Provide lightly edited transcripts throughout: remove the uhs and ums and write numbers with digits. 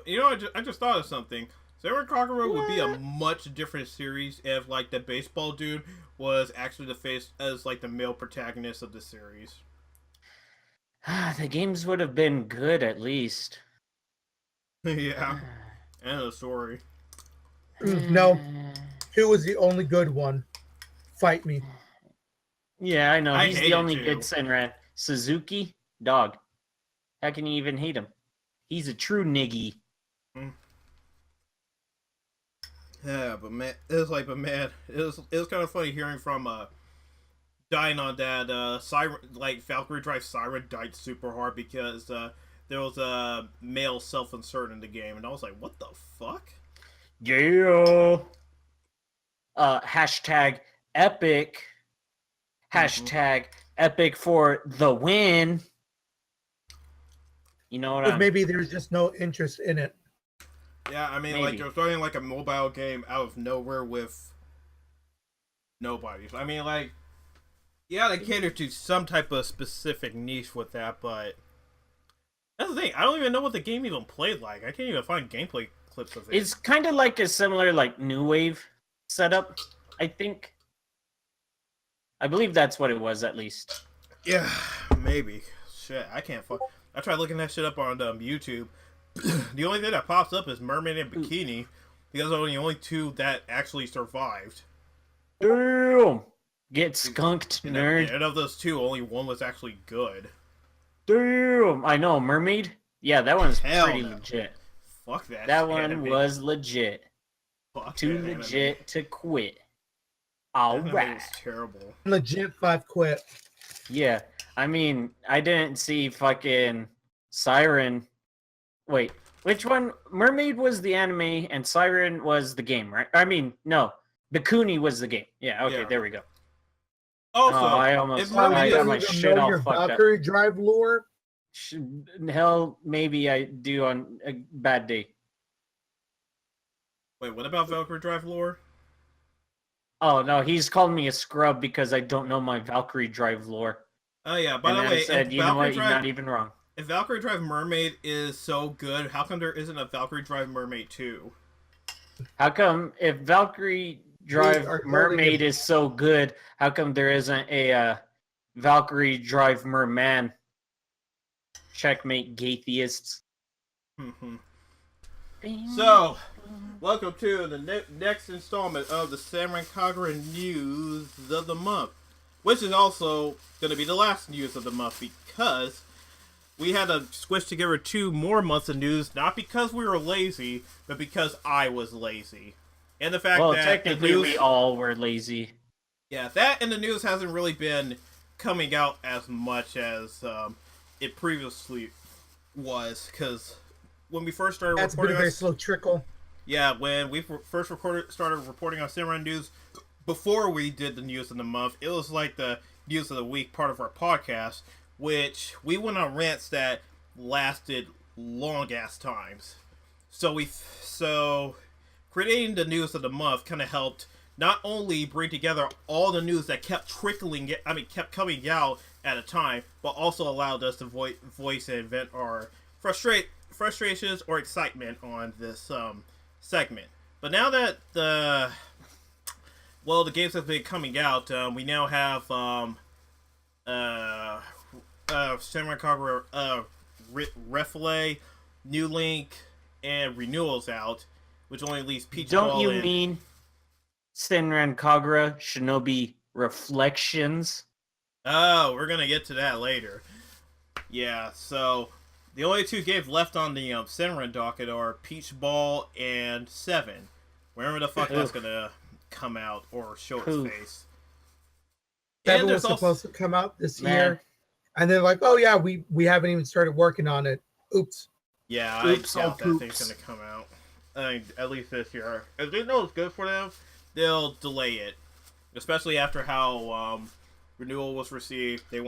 I just thought of something. Senran Kagura would be a much different series if, like, the baseball dude was actually the face as, like, the male protagonist of the series. The games would have been good at least. Yeah, and the story. No, 2 was the only good one. Fight me. Yeah, I know. I He's hate the it, only too. good Senran. Suzuki, dog. How can you even hate him? He's a true niggy. Yeah, but man, it was kind of funny hearing from dying on that Siren, like Valkyrie Drive Siren died super hard because there was a male self-insert in the game, and I was like, what the fuck? Yeah. Hashtag epic. Hashtag epic for the win. You know what Because I'm... maybe there's just no interest in it. Yeah, I mean, Maybe. like, they're starting like a mobile game out of nowhere with nobody. I mean, like, yeah, they cater to some type of specific niche with that, but that's the thing. I don't even know what the game even played like. I can't even find gameplay clips of it. It's kind of like a similar, like, New Wave setup, I think. I believe that's what it was, at least. Yeah, maybe. Shit, I can't fuck. I tried looking that shit up on YouTube. The only thing that pops up is Mermaid and Bikini, because those are the only two that actually survived. Damn! Get skunked, nerd. And of those two, only one was actually good. Damn! I know, Mermaid? Yeah, that one's Hell pretty no. legit. Fuck that. That one anime. was legit. Fuck Too that anime. legit to quit. That anime Alright. was terrible. Legit 5 quit. Yeah, I mean, I didn't see fucking Siren. Wait, which one? Mermaid was the anime and Siren was the game, right? I mean, no. Bikuni was the game. Yeah, okay, Yeah. there we go. Also, I almost if How Mermaid I do got is, my you even shit know all your fucked up. Valkyrie Drive lore? Hell, maybe I do on a bad day. wait, what about Valkyrie Drive lore? Oh no, he's called me a scrub because I don't know my Valkyrie Drive lore. Oh yeah. By And the then way, I said, if you know what? Valkyrie You're Drive, not even wrong. if Valkyrie Drive Mermaid is so good, how come there isn't a Valkyrie Drive Mermaid 2? How come if Valkyrie Drive are holding Mermaid it- is so good, how come there isn't a Valkyrie Drive Merman? Checkmate, Gatheists. So, welcome to the next installment of the Senran Kagura News of the Month, which is also going to be the last news of the month because we had to squish together 2 more months of news, not because we were lazy, but because I was lazy. And the fact Well, that technically, the news, we all were lazy. yeah, that and the news hasn't really been coming out as much as it previously was, because when we first started That's been reporting a very on, slow trickle. yeah, when we first started reporting on Senran News, before we did the news of the month, it was like the news of the week part of our podcast, which we went on rants that lasted long ass times. So creating the news of the month kind of helped not only bring together all the news that kept kept coming out at a time, but also allowed us to voice and vent our frustrations or excitement on this segment. But now that the games have been coming out, we now have Senran Kagura Refle, New Link, and Renewals out, which only leaves Peach Don't Ball you and... mean Senran Kagura Shinobi Reflections? Oh, we're gonna get to that later. Yeah, so the only 2 games left on the Senran docket are Peach Ball and 7. Wherever the fuck that's gonna come out or show its face. 7 And was there's also... supposed to come out this Man. year. And they're like, oh yeah, we haven't even started working on it. Oops. Yeah, Oops, I doubt all that thing's poops. gonna come out. I mean, at least this year. If they know it's good for them, they'll delay it. Especially after how Renewal was received, they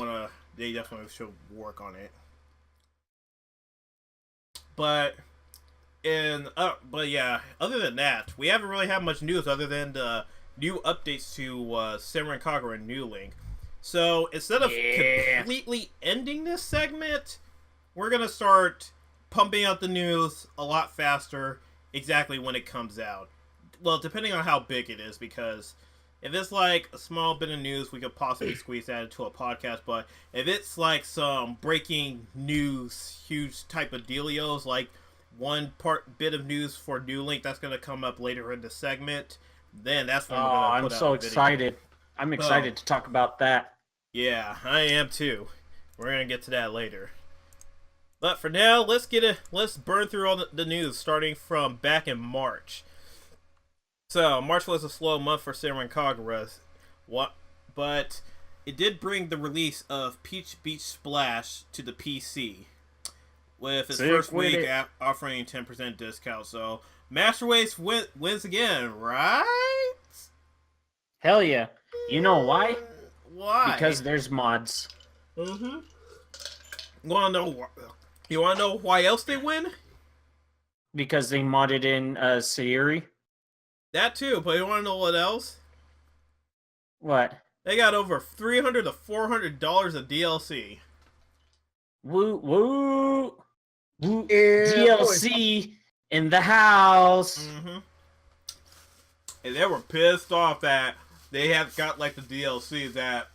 definitely should work on it. But yeah, other than that, we haven't really had much news other than the new updates to Senran Kagura and New Link. So instead of completely ending this segment, we're gonna start pumping out the news a lot faster exactly when it comes out. Well, depending on how big it is, because if it's like a small bit of news, we could possibly squeeze that into a podcast. But if it's like some breaking news, huge type of dealios, like one bit of news for New Link that's going to come up later in the segment, then that's when we're going to put out I'm so a video. excited. I'm excited to talk about that. Yeah, I am too. We're going to get to that later. But for now, let's burn through all the news, starting from back in March. So, March was a slow month for Senran Kagura, but it did bring the release of Peach Beach Splash to the PC, with its first week offering 10% discount. So, Master Race wins again, right? Hell yeah. You know why? Why? Because there's mods. Mm-hmm. You wanna know why else they win? Because they modded in Sayuri. That too, but you wanna know what else? What? They got over $300 to $400 of DLC. Woo woo woo! Yeah, DLC in the house. Mm-hmm. And they were pissed off that they have got like the DLC that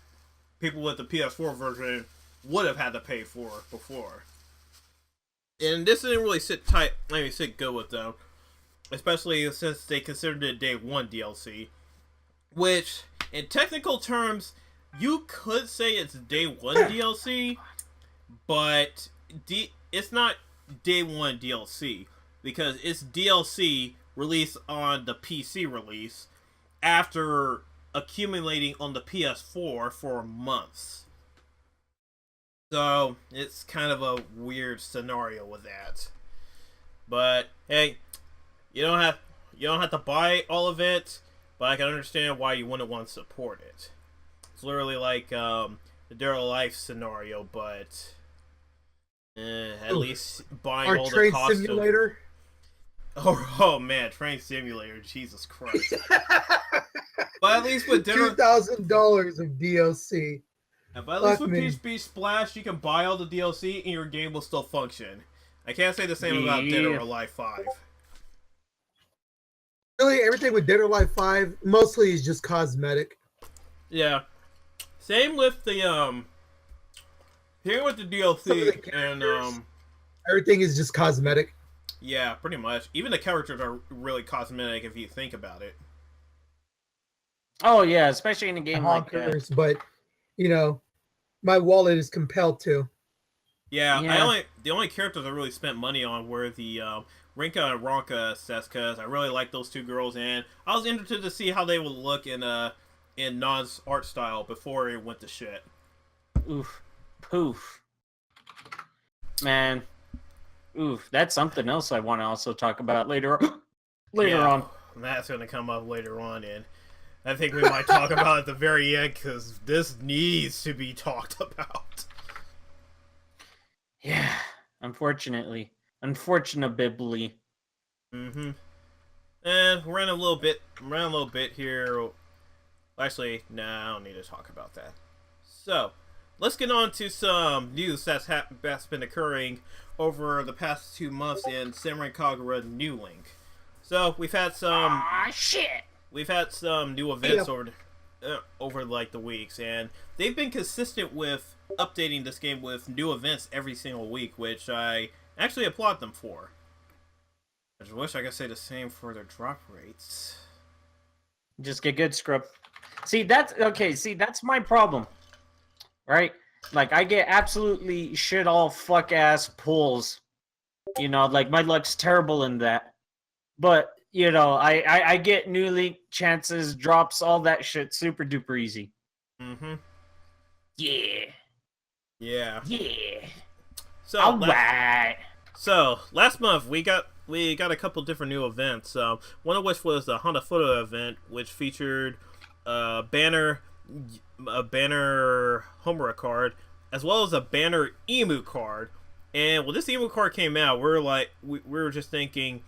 people with the PS4 version would have had to pay for before. And this didn't really sit good with them. Especially since they considered it day one DLC. Which, in technical terms, you could say it's day one DLC, but it's not day one DLC. Because it's DLC released on the PC release after accumulating on the PS4 for months. So, it's kind of a weird scenario with that. But, hey, you don't have to buy all of it, but I can understand why you wouldn't want to support it. It's literally like the Dead or Life scenario, but at least buying all the costumes. Train Simulator. Oh man, Train Simulator, Jesus Christ! But at least with $2,000 of DLC. But at least with Peach Beach Splash, you can buy all the DLC and your game will still function. I can't say the same about Dead or Alive 5. Really, everything with Dead or Alive 5 mostly is just cosmetic. Yeah. Same with the here with the DLC and everything is just cosmetic. Yeah, pretty much. Even the characters are really cosmetic if you think about it. Oh yeah, especially in a game like that. But you know, my wallet is compelled to. Yeah, the only characters I really spent money on were the Rinka and Ronka sets, because I really like those two girls, and I was interested to see how they would look in Non's art style before it went to shit. Oof, poof, man. Oof, that's something else I want to also talk about later on. That's going to come up later on, and I think we might talk about it at the very end, because this needs to be talked about. Yeah, unfortunately. Mm-hmm. And we're in a little bit here. Actually, no, I don't need to talk about that. So, let's get on to some news that's been occurring over the past 2 months in Senran Kagura New Link. So, we've had some... We've had some new events over like the weeks, and they've been consistent with updating this game with new events every single week, which I actually applaud them for. I just wish I could say the same for their drop rates. Just get good, scrub. See, that's my problem. Right? Like, I get absolutely shit all fuck ass pulls. You know, like, my luck's terrible in that. But, you know, I get new link chances, drops, all that shit super duper easy. Mm-hmm. Yeah. Yeah. Yeah. So, alright. So, last month we got a couple different new events. One of which was the Honda Photo event, which featured a banner Homura card, as well as a banner Emu card. And when this Emu card came out, we were just thinking,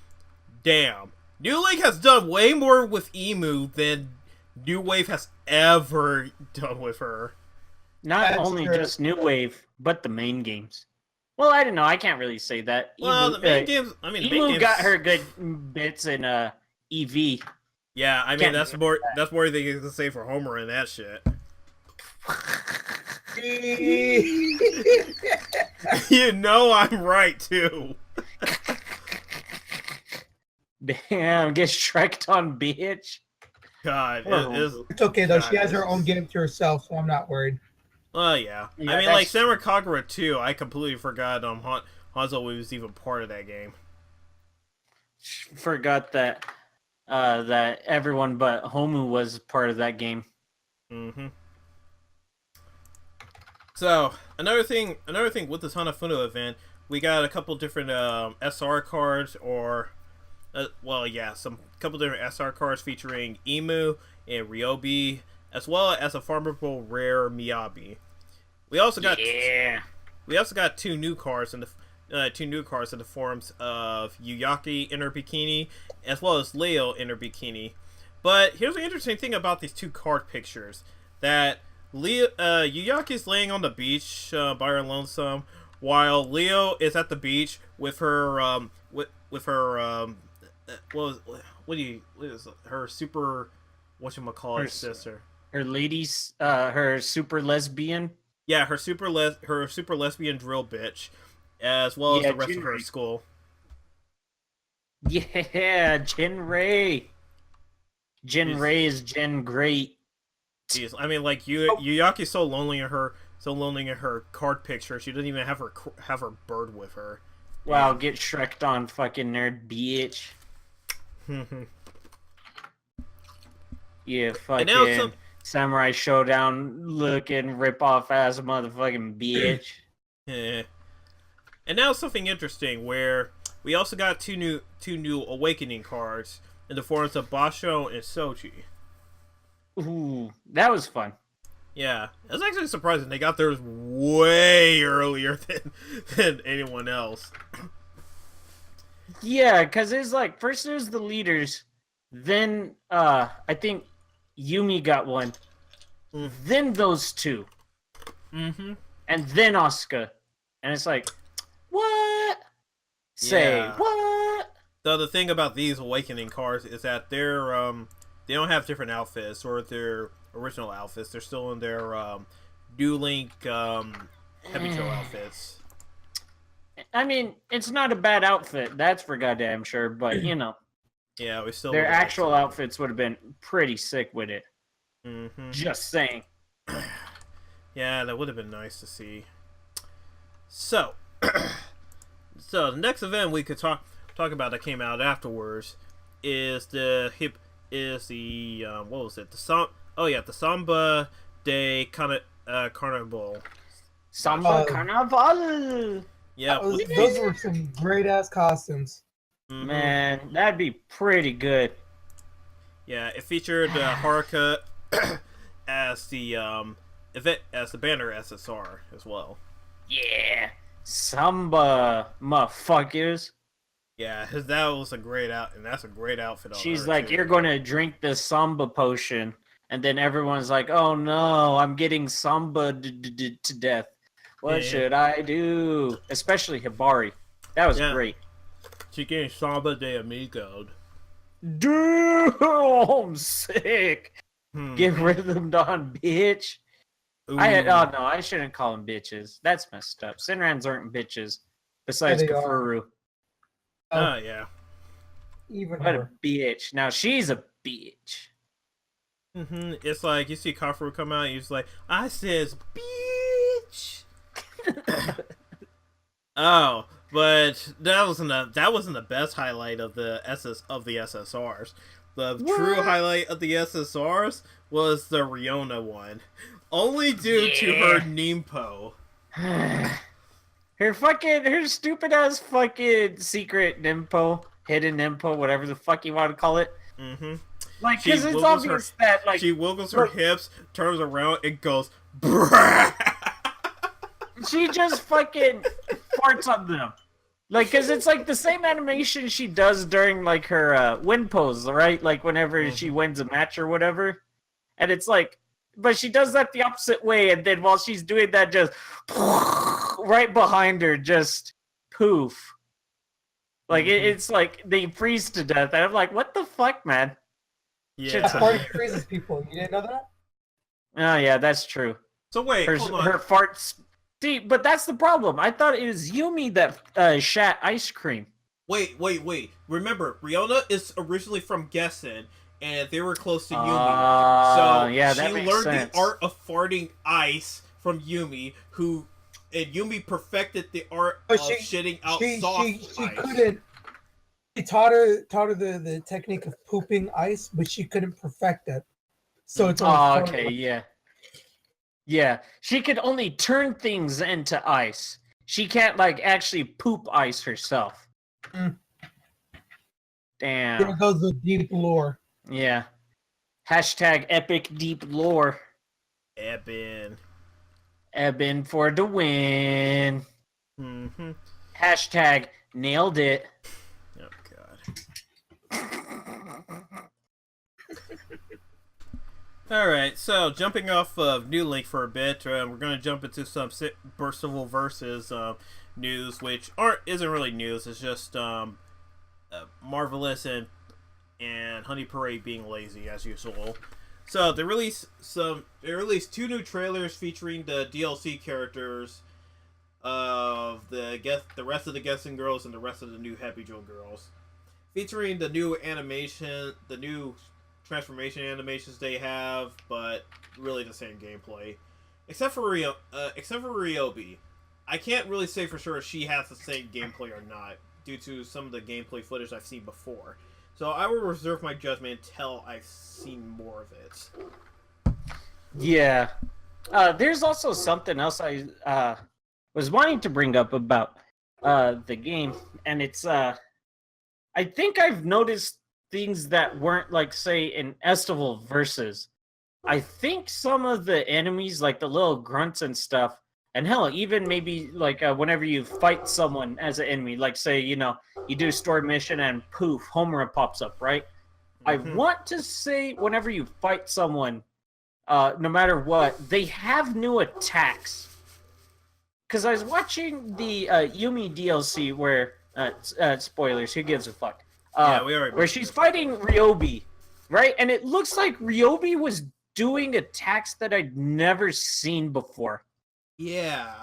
damn, New Link has done way more with Emu than New Wave has ever done with her. Not only just New Wave, but the main games. Well, I don't know. I can't really say that. Well, the main games. I mean, the main Emu games, got her good bits in EV. Yeah, I mean Can't that's do more. That's more than you can say for Homer and that shit. You know I'm right too. Damn, get Shrek'd on, bitch. God, Poor it is. It's okay though. She God, has her own game to herself, so I'm not worried. Oh yeah. Yeah, I mean, like that's Senran Kagura too. I completely forgot Hanzo was even part of that game. Forgot that that everyone but Homu was part of that game. Mm-hmm. So another thing with this Hanafuno event, we got a couple different SR cards, or some couple different SR cards featuring Emu and Ryobi, as well as a farmable rare Miyabi. We also got two new cards in the forms of Yuyaki Inner Bikini, as well as Leo Inner Bikini. But here's the interesting thing about these two card pictures: that Yuyaki's laying on the beach by her lonesome, while Leo is at the beach with her her super sister? Her ladies, her super lesbian. Yeah, her super lesbian drill bitch, as well as the rest of her school. Yeah, Jinrei. Jinrei is Jin Great. Jeez, I mean, like Yuyaki's so lonely in her card picture. She doesn't even have her bird with her. Wow, get Shrek'd on, fucking nerd bitch. Yeah, fucking Samurai Showdown looking rip off ass motherfucking bitch. Yeah. And now something interesting, where we also got two new awakening cards in the forms of Basho and Soji. Ooh, that was fun. Yeah, it was actually surprising. They got theirs way earlier than anyone else. Yeah, because it's like, first there's the leaders, then I think Yumi got one, then those two, and then Asuka. And it's like, what? Say, what? The thing about these awakening cards is that they don't have different outfits or their original outfits. They're still in their New Link Heavy Show outfits. I mean, it's not a bad outfit, that's for goddamn sure, but you know. Yeah, we still. Their actual outfits would have been pretty sick with it. Just saying. Yeah, that would have been nice to see. So, the next event we could talk about that came out afterwards is the what was it? The Samba de Carnival. Samba Carnival. Yeah, those were some great ass costumes. Man, that'd be pretty good. Yeah, it featured Haruka as the banner SSR as well. Yeah, Samba motherfuckers. Yeah, that was a great that's a great outfit. She's like, too. You're gonna drink the Samba potion, and then everyone's like, oh no, I'm getting Samba to death. What should I do? Especially Hibari. That was great. She getting Samba de Amigo. Dude, I'm sick. Get rhythm on, bitch. I shouldn't call them bitches. That's messed up. Senrans aren't bitches. Besides Kafuru. Oh yeah. Even what her. A bitch. Now she's a bitch. It's like you see Kafuru come out and he's like, I says bitch. Oh, but that wasn't the best highlight of the SSRs. The true highlight of the SSRs was the Riona one, only due to her Nimpo. Her stupid ass fucking secret Nimpo, hidden Nimpo, whatever the fuck you want to call it. Like, because it's obvious that like she wiggles her hips, turns around, and goes, bruh. She just fucking farts on them. Like, because it's like the same animation she does during like her win pose, right? Like whenever she wins a match or whatever. And it's like, but she does that the opposite way, and then while she's doing that, just right behind her, just poof. Like it's like they freeze to death, and I'm like, what the fuck, man? Yeah. That party freezes people. You didn't know that? Oh yeah, that's true. So wait, hold on. Her farts. See, but that's the problem. I thought it was Yumi that shat ice cream. Wait. Remember, Riona is originally from Gessen, and they were close to Yumi. So yeah, she that makes learned sense. the art of farting ice from Yumi, and Yumi perfected the art of shitting out soft she ice. couldn't. He taught her the technique of pooping ice, but she couldn't perfect it. So it's only okay, yeah. Yeah, she could only turn things into ice. She can't, like, actually poop ice herself. Mm. Damn. There goes the deep lore. Yeah. Hashtag epic deep lore. Eben for the win. Mm-hmm. Hashtag nailed it. Oh, God. Alright, so jumping off of New Link for a bit, we're going to jump into some Burstable Versus news, which isn't really news, it's just Marvelous and Honey Parade being lazy, as usual. So, they released 2 new trailers featuring the DLC characters of the rest of the Guessing Girls and the rest of the new Happy Joe girls. Featuring the new animation, the new transformation animations they have, but really the same gameplay. Except for Ryobi. I can't really say for sure if she has the same gameplay or not, due to some of the gameplay footage I've seen before. So I will reserve my judgment until I've seen more of it. Yeah. There's also something else I was wanting to bring up about the game, and it's I think I've noticed things that weren't, like, say, in Estival Versus. I think some of the enemies, like the little grunts and stuff, and hell, even maybe, like, whenever you fight someone as an enemy, like, say, you do a story mission and poof, Homura pops up, right? Mm-hmm. I want to say whenever you fight someone, no matter what, they have new attacks. Because I was watching the Yumi DLC where, spoilers, who gives a fuck? Yeah, we already where she's fighting Ryobi, right? And it looks like Ryobi was doing attacks that I'd never seen before. Yeah.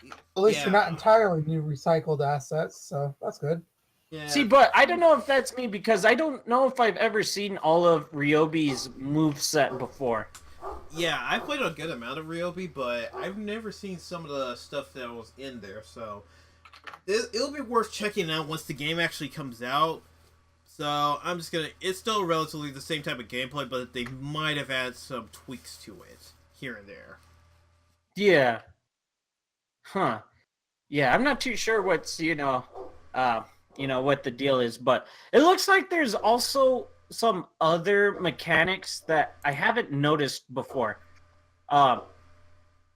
At least they're not entirely new recycled assets, so that's good. Yeah. See, but I don't know if that's me, because I don't know if I've ever seen all of Ryobi's moveset before. Yeah, I played a good amount of Ryobi, but I've never seen some of the stuff that was in there, so it'll be worth checking out once the game actually comes out. So I'm just gonna. It's still relatively the same type of gameplay, but they might have added some tweaks to it here and there. Yeah. Huh. Yeah, I'm not too sure what's what the deal is, but it looks like there's also some other mechanics that I haven't noticed before. And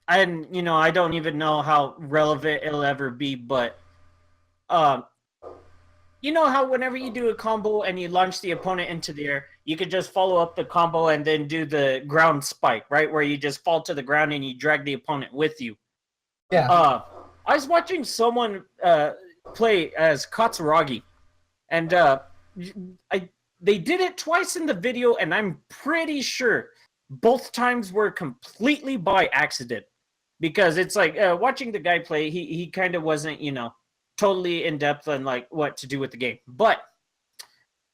I don't even know how relevant it'll ever be, but you know how whenever you do a combo and you launch the opponent into the air, you could just follow up the combo and then do the ground spike, right? Where you just fall to the ground and you drag the opponent with you. Yeah. I was watching someone play as Katsuragi, and they did it twice in the video, and I'm pretty sure both times were completely by accident, because it's like watching the guy play, he kind of wasn't, totally in depth on like what to do with the game. But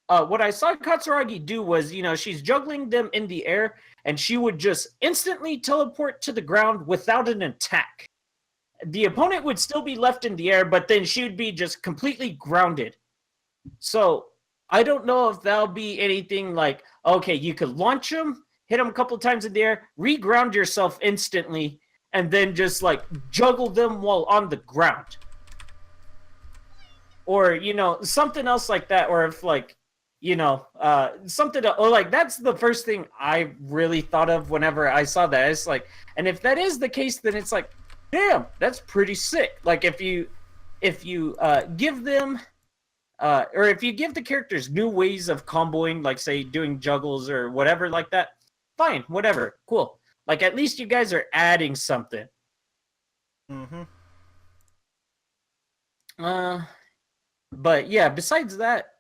what I saw Katsuragi do was, she's juggling them in the air, and she would just instantly teleport to the ground without an attack. The opponent would still be left in the air, but then she would be just completely grounded. So I don't know if that'll be anything like, okay, you could launch them, hit them a couple times in the air, reground yourself instantly, and then just like juggle them while on the ground. Or, something else like that. Or if like, something, or like that's the first thing I really thought of whenever I saw that. It's like, and if that is the case, then it's like, damn, that's pretty sick. Like if you give them, or if you give the characters new ways of comboing, like say doing juggles or whatever like that, fine, whatever, cool. Like at least you guys are adding something. Mm-hmm. But yeah, besides that,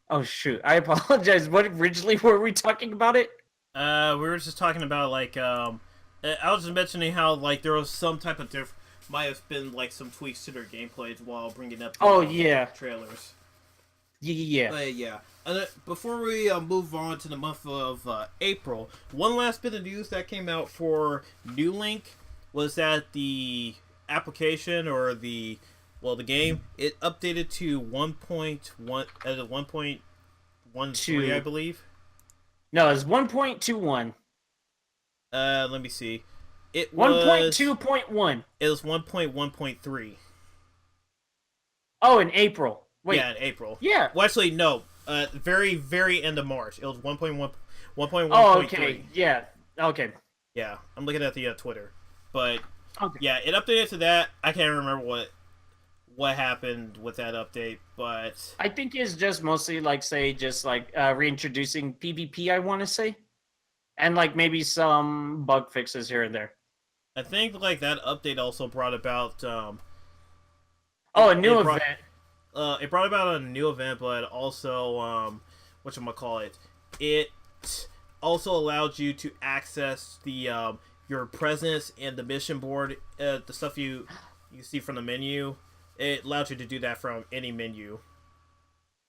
oh shoot, I apologize. What originally were we talking about it? We were just talking about I was just mentioning how like there was some type of might have been like some tweaks to their gameplay while bringing up Yeah, trailers. yeah. But yeah. Before we move on to the month of April, one last bit of news that came out for New Link was that the application or the game, it updated to 1.1 as a 1.13, I believe. No, it's 1.21. Let me see. It 1.2.1. It was 1.1.3. Oh, in April. Wait. Yeah, in April. Yeah. Well, actually, no. Very, very end of March. It was 1.1. 1.1. Oh, okay. Yeah. Okay. Yeah, I'm looking at the Twitter, but okay. Yeah, it updated to that. I can't remember what happened with that update, but I think it's just mostly reintroducing PvP. I want to say, and like maybe some bug fixes here and there. I think like that update also brought about a new event. It brought about a new event, but also whatchamacallit, it also allowed you to access the your presence and the mission board, the stuff you see from the menu. It allowed you to do that from any menu,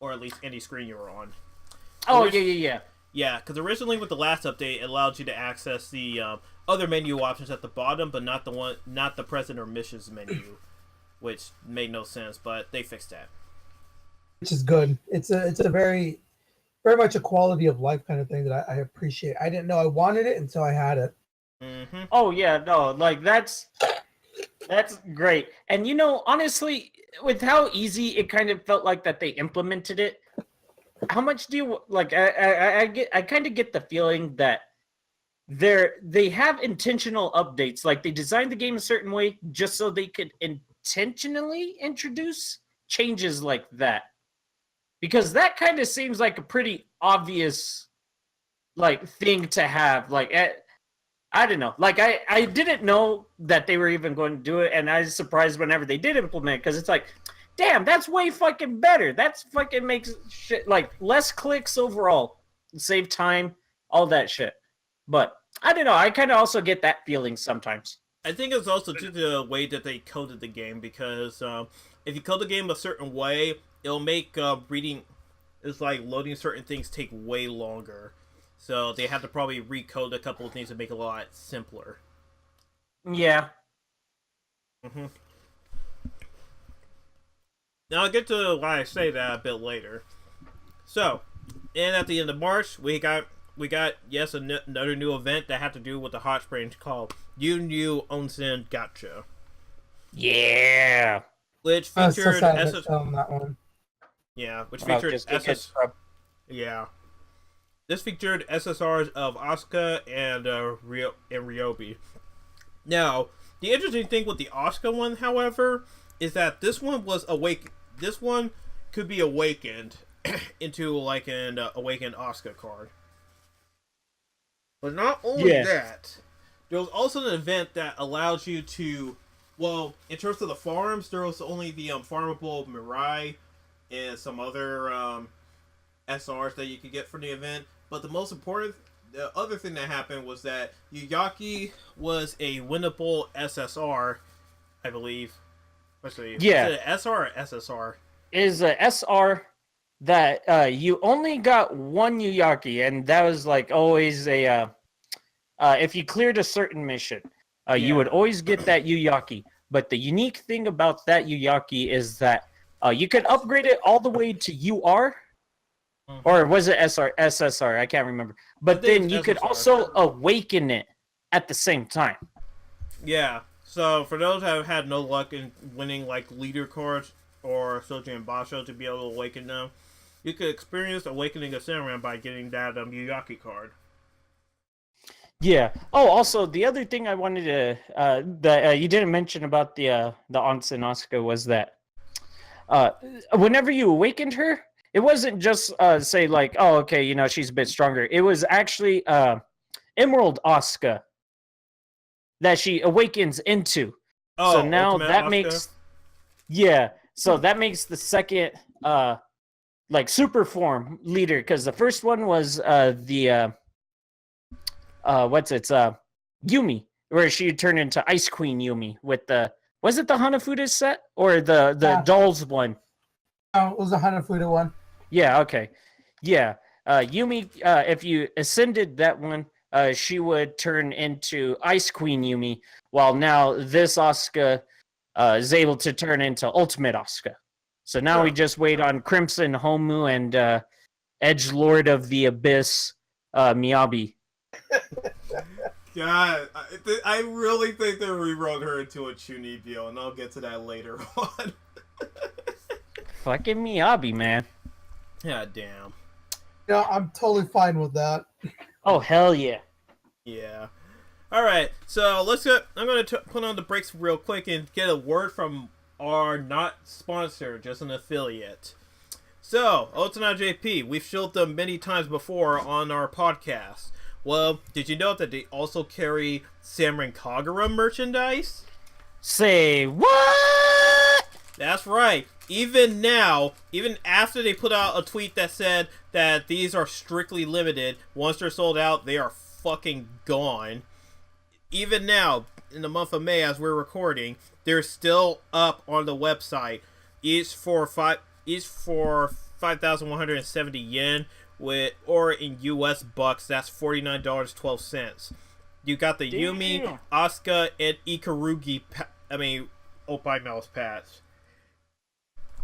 or at least any screen you were on. Oh, yeah. Yeah, because originally with the last update, it allowed you to access the other menu options at the bottom, but not the present or missions menu, which made no sense. But they fixed that, which is good. It's a very, very much a quality of life kind of thing that I appreciate. I didn't know I wanted it until I had it. Mm-hmm. Oh yeah, no, like that's great. And honestly, with how easy it kind of felt like that they implemented it, how much do you like? I kind of get the feeling that they have intentional updates. Like they designed the game a certain way just so they could intentionally introduce changes like that, because that kind of seems like a pretty obvious like thing to have. Like I don't know. Like I didn't know that they were even going to do it, and I was surprised whenever they did implement it, because it's like, damn, that's way fucking better. That's fucking makes shit like less clicks overall, save time, all that shit. But I don't know. I kind of also get that feeling sometimes. I think it's also due to the way that they coded the game, because if you code the game a certain way, it'll make reading, it's like loading certain things take way longer. So they have to probably recode a couple of things to make it a lot simpler. Yeah. Mm-hmm. Now I'll get to why I say that a bit later. So, and at the end of March, we got yes, another new event that had to do with the hot springs called New Onsen Gacha. Yeah. Which featured that one. Yeah, which featured Yeah. This featured SSRs of Asuka and Ryobi. Now, the interesting thing with the Asuka one, however, is that this one was This one could be awakened into like an awakened Asuka card. But not only that, there was also an event that allows you to, well, in terms of the farms, there was only the farmable Mirai and some other SRs that you could get from the event. But the other thing that happened was that Yuyaki was a winnable SSR, I believe. Actually, yeah. Is it an SR or SSR? It is a SR that you only got one Yuyaki, and that was like always a if you cleared a certain mission, you would always get that Yuyaki. But the unique thing about that Yuyaki is that you could upgrade it all the way to UR, or was it SSR? I can't remember. But then you could also awaken it at the same time. Yeah. So for those that have had no luck in winning like leader cards or Soji and Basho to be able to awaken them, you could experience awakening a Senran by getting that Yuyaki card. Yeah. Oh, also the other thing I wanted to that you didn't mention about the Onsen Asuka was that whenever you awakened her, it wasn't just say like, oh, okay, she's a bit stronger. It was actually Emerald Asuka that she awakens into. Oh, So now Ultimate that Asuka? makes so that makes the second like super form leader, because the first one was the Yumi, where she turned into Ice Queen Yumi with the, was it the Hanafuda set or the Yeah. dolls one? Oh, it was a Hanafuda one. Yeah, okay. Yeah. Yumi, if you ascended that one, she would turn into Ice Queen Yumi, while now this Asuka is able to turn into Ultimate Asuka. So now we Sure. just wait on Crimson Homu and Edge Lord of the Abyss, Miyabi. God, I really think they rewrote her into a Chunibyo, and I'll get to that later on. Fucking Miyabi, man. God damn. Yeah, I'm totally fine with that. Oh, hell yeah. Yeah. Alright, so let's get. I'm going to put on the brakes real quick and get a word from our not sponsor, just an affiliate. So, Otana JP, we've showed them many times before on our podcast. Well, did you know that they also carry Senran Kagura merchandise? Say what? That's right. Even now, even after they put out a tweet that said that these are strictly limited, once they're sold out, they are fucking gone. Even now, in the month of May, as we're recording, they're still up on the website. Each for 5,170 yen, or in US bucks, that's $49.12. You got the Damn. Yumi, Asuka, and Ikarugi. Opie mouse pads.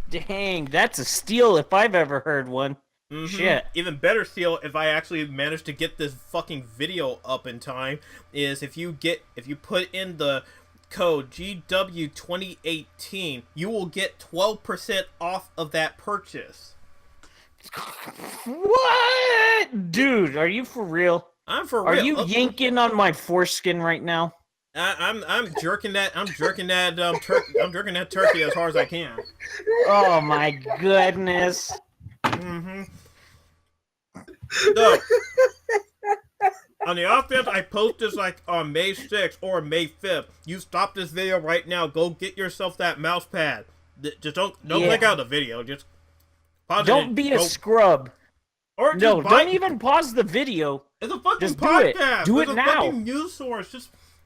Dang, that's a steal if I've ever heard one. Mm-hmm. Shit. Even better steal, if I actually manage to get this fucking video up in time, is if you put in the code GW2018, you will get 12% off of that purchase. What? Dude, are you for real? I'm for Are real. you yanking on my foreskin right now? I'm jerking that. I'm jerking that turkey as hard as I can. Oh my goodness. Mm-hmm. So, on the off chance I post this like on May 6th or May 5th, you stop this video right now. Go get yourself that mouse pad. Just don't click out the video. Just pause don't be a scrub. Or No, don't even pause the video. It's a fucking just podcast. Do it it's a now. fucking news source.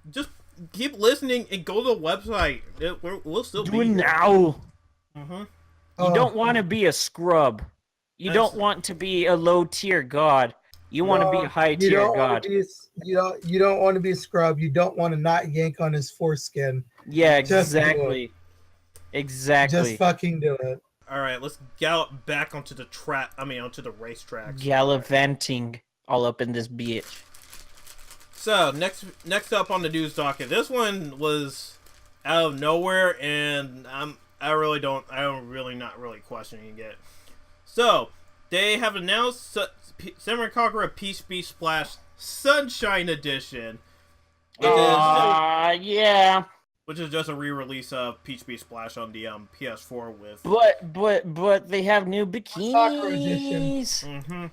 Just keep listening and go to the website. We'll still do be it here. now. Mm-hmm. You don't want to be a scrub. You don't want to be a low tier god. You want to be a high tier god. You don't want to be a scrub. You don't want to not yank on his foreskin. Yeah, Just do exactly. Exactly. Just fucking do it. All right, let's gallop back onto the onto the racetrack. Gallivanting all up in this bitch. So next up on the news docket, this one was out of nowhere, and I'm not really questioning it. So they have announced Senran Kagura Peace Be Splash Sunshine Edition, which is just a re-release of Peach Be Splash on the PS4 with. But they have new bikinis. Mm-hmm.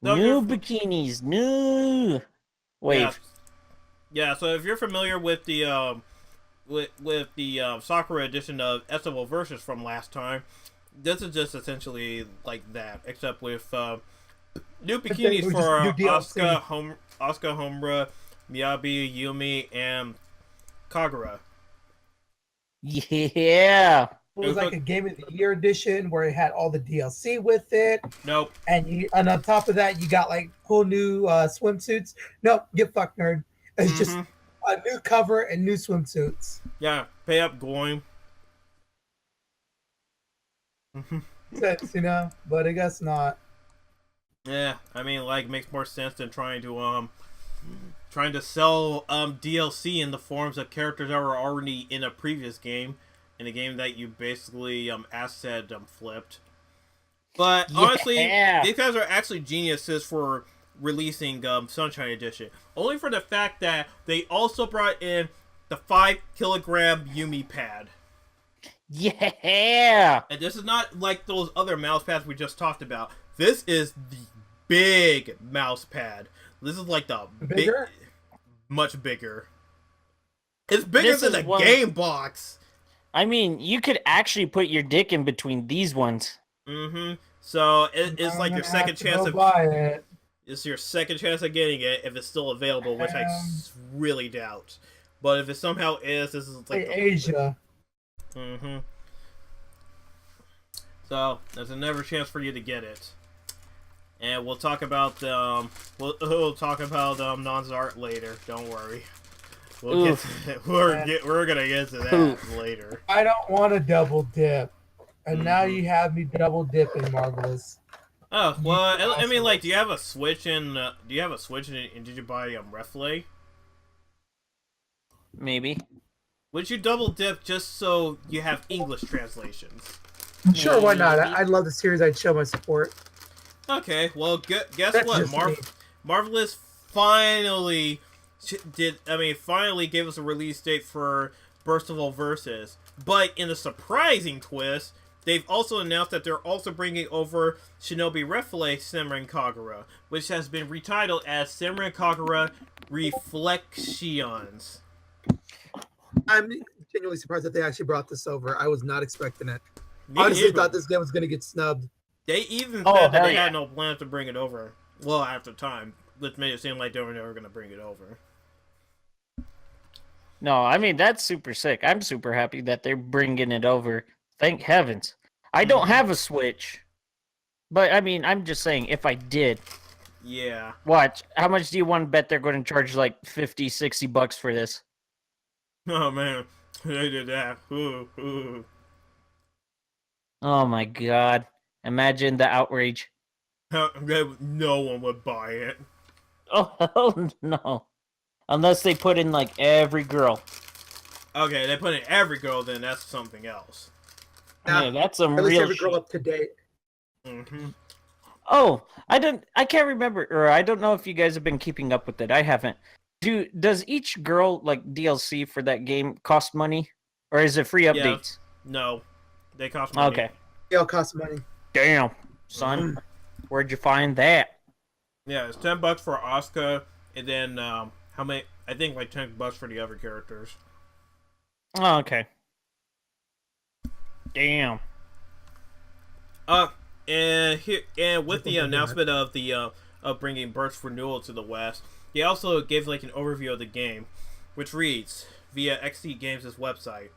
New bikinis. New wave. Yeah. So if you're familiar with the with the Sakura edition of Estival Versus from last time, this is just essentially like that, except with new bikinis for Asuka, Homura, Miyabi, Yumi, and Kagura. Yeah. It was like a Game of the Year edition where it had all the DLC with it. Nope. And on top of that, you got like cool new swimsuits. Nope, get fucked, nerd. It's just a new cover and new swimsuits. Yeah, pay up, going. Sense, but I guess not. Yeah, I mean, like, makes more sense than trying to sell DLC in the forms of characters that were already in a previous game, in a game that you basically asset flipped. But honestly, these guys are actually geniuses for releasing Sunshine Edition, only for the fact that they also brought in the 5-kilogram Yumi pad. Yeah. And this is not like those other mouse pads we just talked about. This is the big mouse pad. This is like the bigger? much bigger. It's bigger This than is a one- game box. I mean, you could actually put your dick in between these ones. Mm-hmm. So it's I'm like your gonna second have to chance go of buy it. it's your second chance of getting it if it's still available, which I really doubt. But if it somehow is, this is like Asia. Mm-hmm. So there's another chance for you to get it, and we'll talk about we'll talk about Non's art later. Don't worry. We're gonna get to that later. I don't want to double dip, and now you have me double dipping, Marvelous. Oh well, I mean, like, do you have a Switch and did you buy Refle? Maybe. Would you double dip just so you have English translations? Sure, why not? I love the series. I'd show my support. Okay, well, guess That's what? just me. Marvelous finally finally gave us a release date for Burst of All Verses. But in a surprising twist, they've also announced that they're also bringing over Shinobi Refle Senran Kagura, which has been retitled as Senran Kagura Reflexions. I'm genuinely surprised that they actually brought this over. I was not expecting it. Me Honestly, either. thought this game was going to get snubbed. They even Oh, said that hell they yeah. had no plans to bring it over. Well, after time, which made it seem like they were never going to bring it over. No, I mean, that's super sick. I'm super happy that they're bringing it over. Thank heavens. I don't have a Switch. But, I mean, I'm just saying, if I did, Yeah. watch, how much do you want to bet they're going to charge, like, 50, 60 bucks for this? Oh man, they did that. Ooh. Oh, my God. Imagine the outrage. No one would buy it. Oh, hell no. Unless they put in, like, every girl. Okay, they put in every girl, then that's something else. Yeah, that's some At least real every girl shit. up to date. Mm-hmm. Oh, I can't remember, or I don't know if you guys have been keeping up with it. I haven't. Does each girl, like, DLC for that game cost money? Or is it free updates? No, they cost money. Okay. They all cost money. Damn, son. Where'd you find that? Yeah, it's $10 for Asuka, and then how many? I think like $10 for the other characters. Oh, okay. Damn. And with the announcement of the of bringing Burst Renewal to the West, they also gave like an overview of the game, which reads via XT Games' website.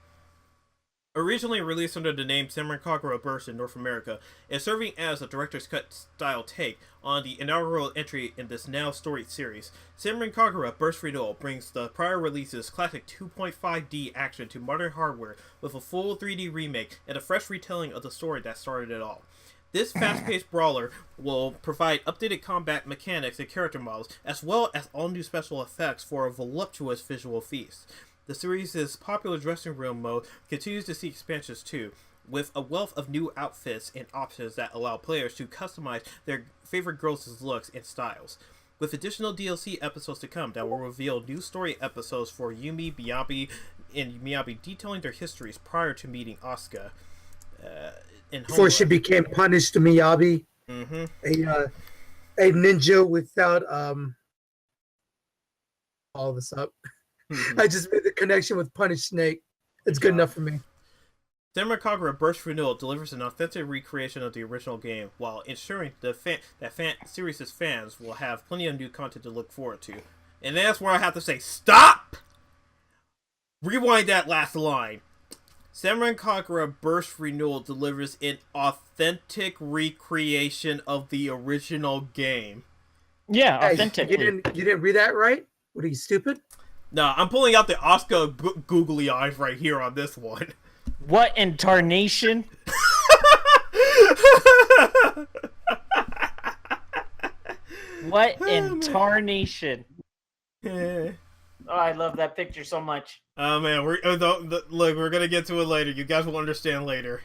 Originally released under the name Senran Kagura Burst in North America, it's serving as a director's cut style take on the inaugural entry in this now storied series. Senran Kagura Burst Renewal brings the prior release's classic 2.5D action to modern hardware with a full 3D remake and a fresh retelling of the story that started it all. This fast-paced brawler will provide updated combat mechanics and character models, as well as all new special effects for a voluptuous visual feast. The series' popular dressing room mode continues to see expansions too, with a wealth of new outfits and options that allow players to customize their favorite girls' looks and styles. With additional DLC episodes to come that will reveal new story episodes for Yumi, Miyabi detailing their histories prior to meeting Asuka. Before she became punished to Miyabi. Mm-hmm. A ninja without all this up. I just made the connection with Punished Snake. It's good enough for me. Senran Kagura Burst Renewal delivers an authentic recreation of the original game, while ensuring that series' fans will have plenty of new content to look forward to. And that's where I have to say, stop! Rewind that last line. Senran Kagura Burst Renewal delivers an authentic recreation of the original game. Yeah, Hey, authentic. you didn't read that right? What are you, stupid? No, I'm pulling out the Asuka googly eyes right here on this one. What in tarnation? What in tarnation? Oh, I love that picture so much. Oh man, look, we're gonna get to it later. You guys will understand later.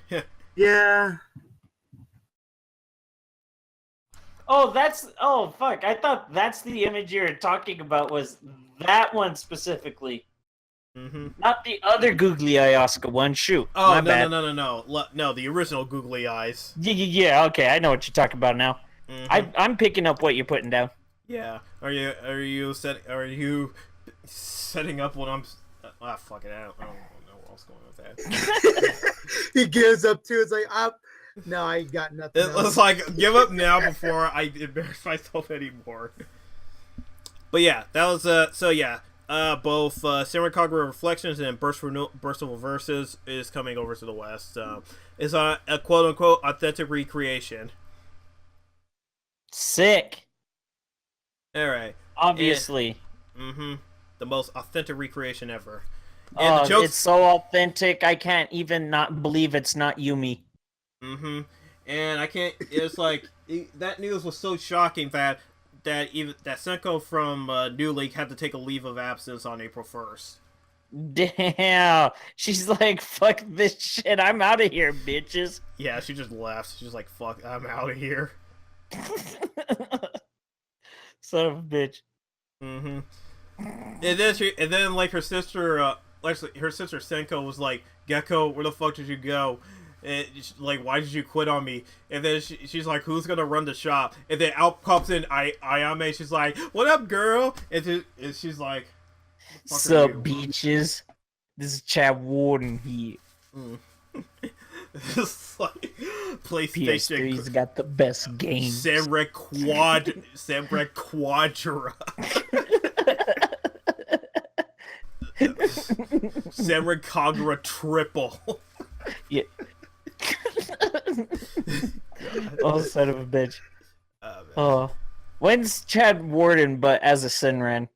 Yeah. Oh, fuck. I thought that's the image you were talking about was that one specifically. Mm-hmm. Not the other googly eye Asuka one. Shoot. Oh, my no, bad. no, the original googly eyes. Yeah, okay. I know what you're talking about now. Mm-hmm. I'm picking up what you're putting down. Yeah. Are you setting up what I'm Ah, fuck it. I don't know where I was going with that. He gives up too. It's like, no, I ain't got nothing. It's like, give up now before I embarrass myself anymore. But yeah, that was so yeah. Both Senran Kagura Reflections and Burst of Reverses is coming over to the West. It's a quote unquote authentic recreation. Sick. All right. Obviously. The most authentic recreation ever. And the jokes... it's so authentic. I can't even not believe it's not Yumi. And I can't. It's like that news was so shocking that Senko from New League had to take a leave of absence on April 1st. Damn. She's like, fuck this shit. I'm out of here, bitches. Yeah, she just left. She's like, fuck, I'm out of here. Son of a bitch. And then like her sister Senko was like, Gecko, where the fuck did you go? And like, why did you quit on me? And then she's like, who's gonna run the shop? And then out pops in Ayame. She's like, what up, girl? And she's like, sup, beaches? This is Chad Warden here. It's like PlayStation. PS3's got the best games. Senran Quadra. Senran Kagura Triple. Yeah. Oh, son of a bitch. Oh, when's Chad Warden but as a Senran?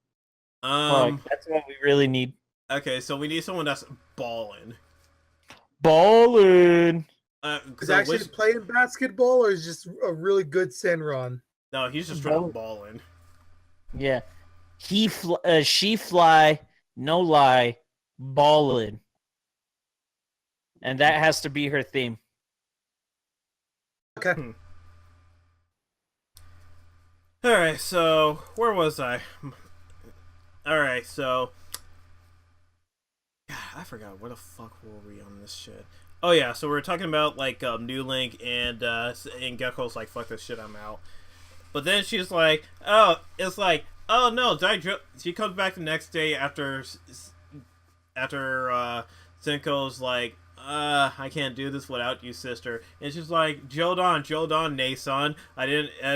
That's what we really need. Okay, so we need someone that's ballin'. Is actually playing basketball or is just a really good Senran? No, he's just trying to ballin'. Yeah, she fly, no lie, ballin'. And that has to be her theme. Okay. Alright, so where was I? Alright, so God, I forgot where the fuck were we on this shit. Oh yeah, so we were talking about like New Link and Gecko's like, fuck this shit, I'm out. But then she's like, oh no, she comes back the next day after Senko's like, I can't do this without you, sister. And she's like, Jodan, Nason. I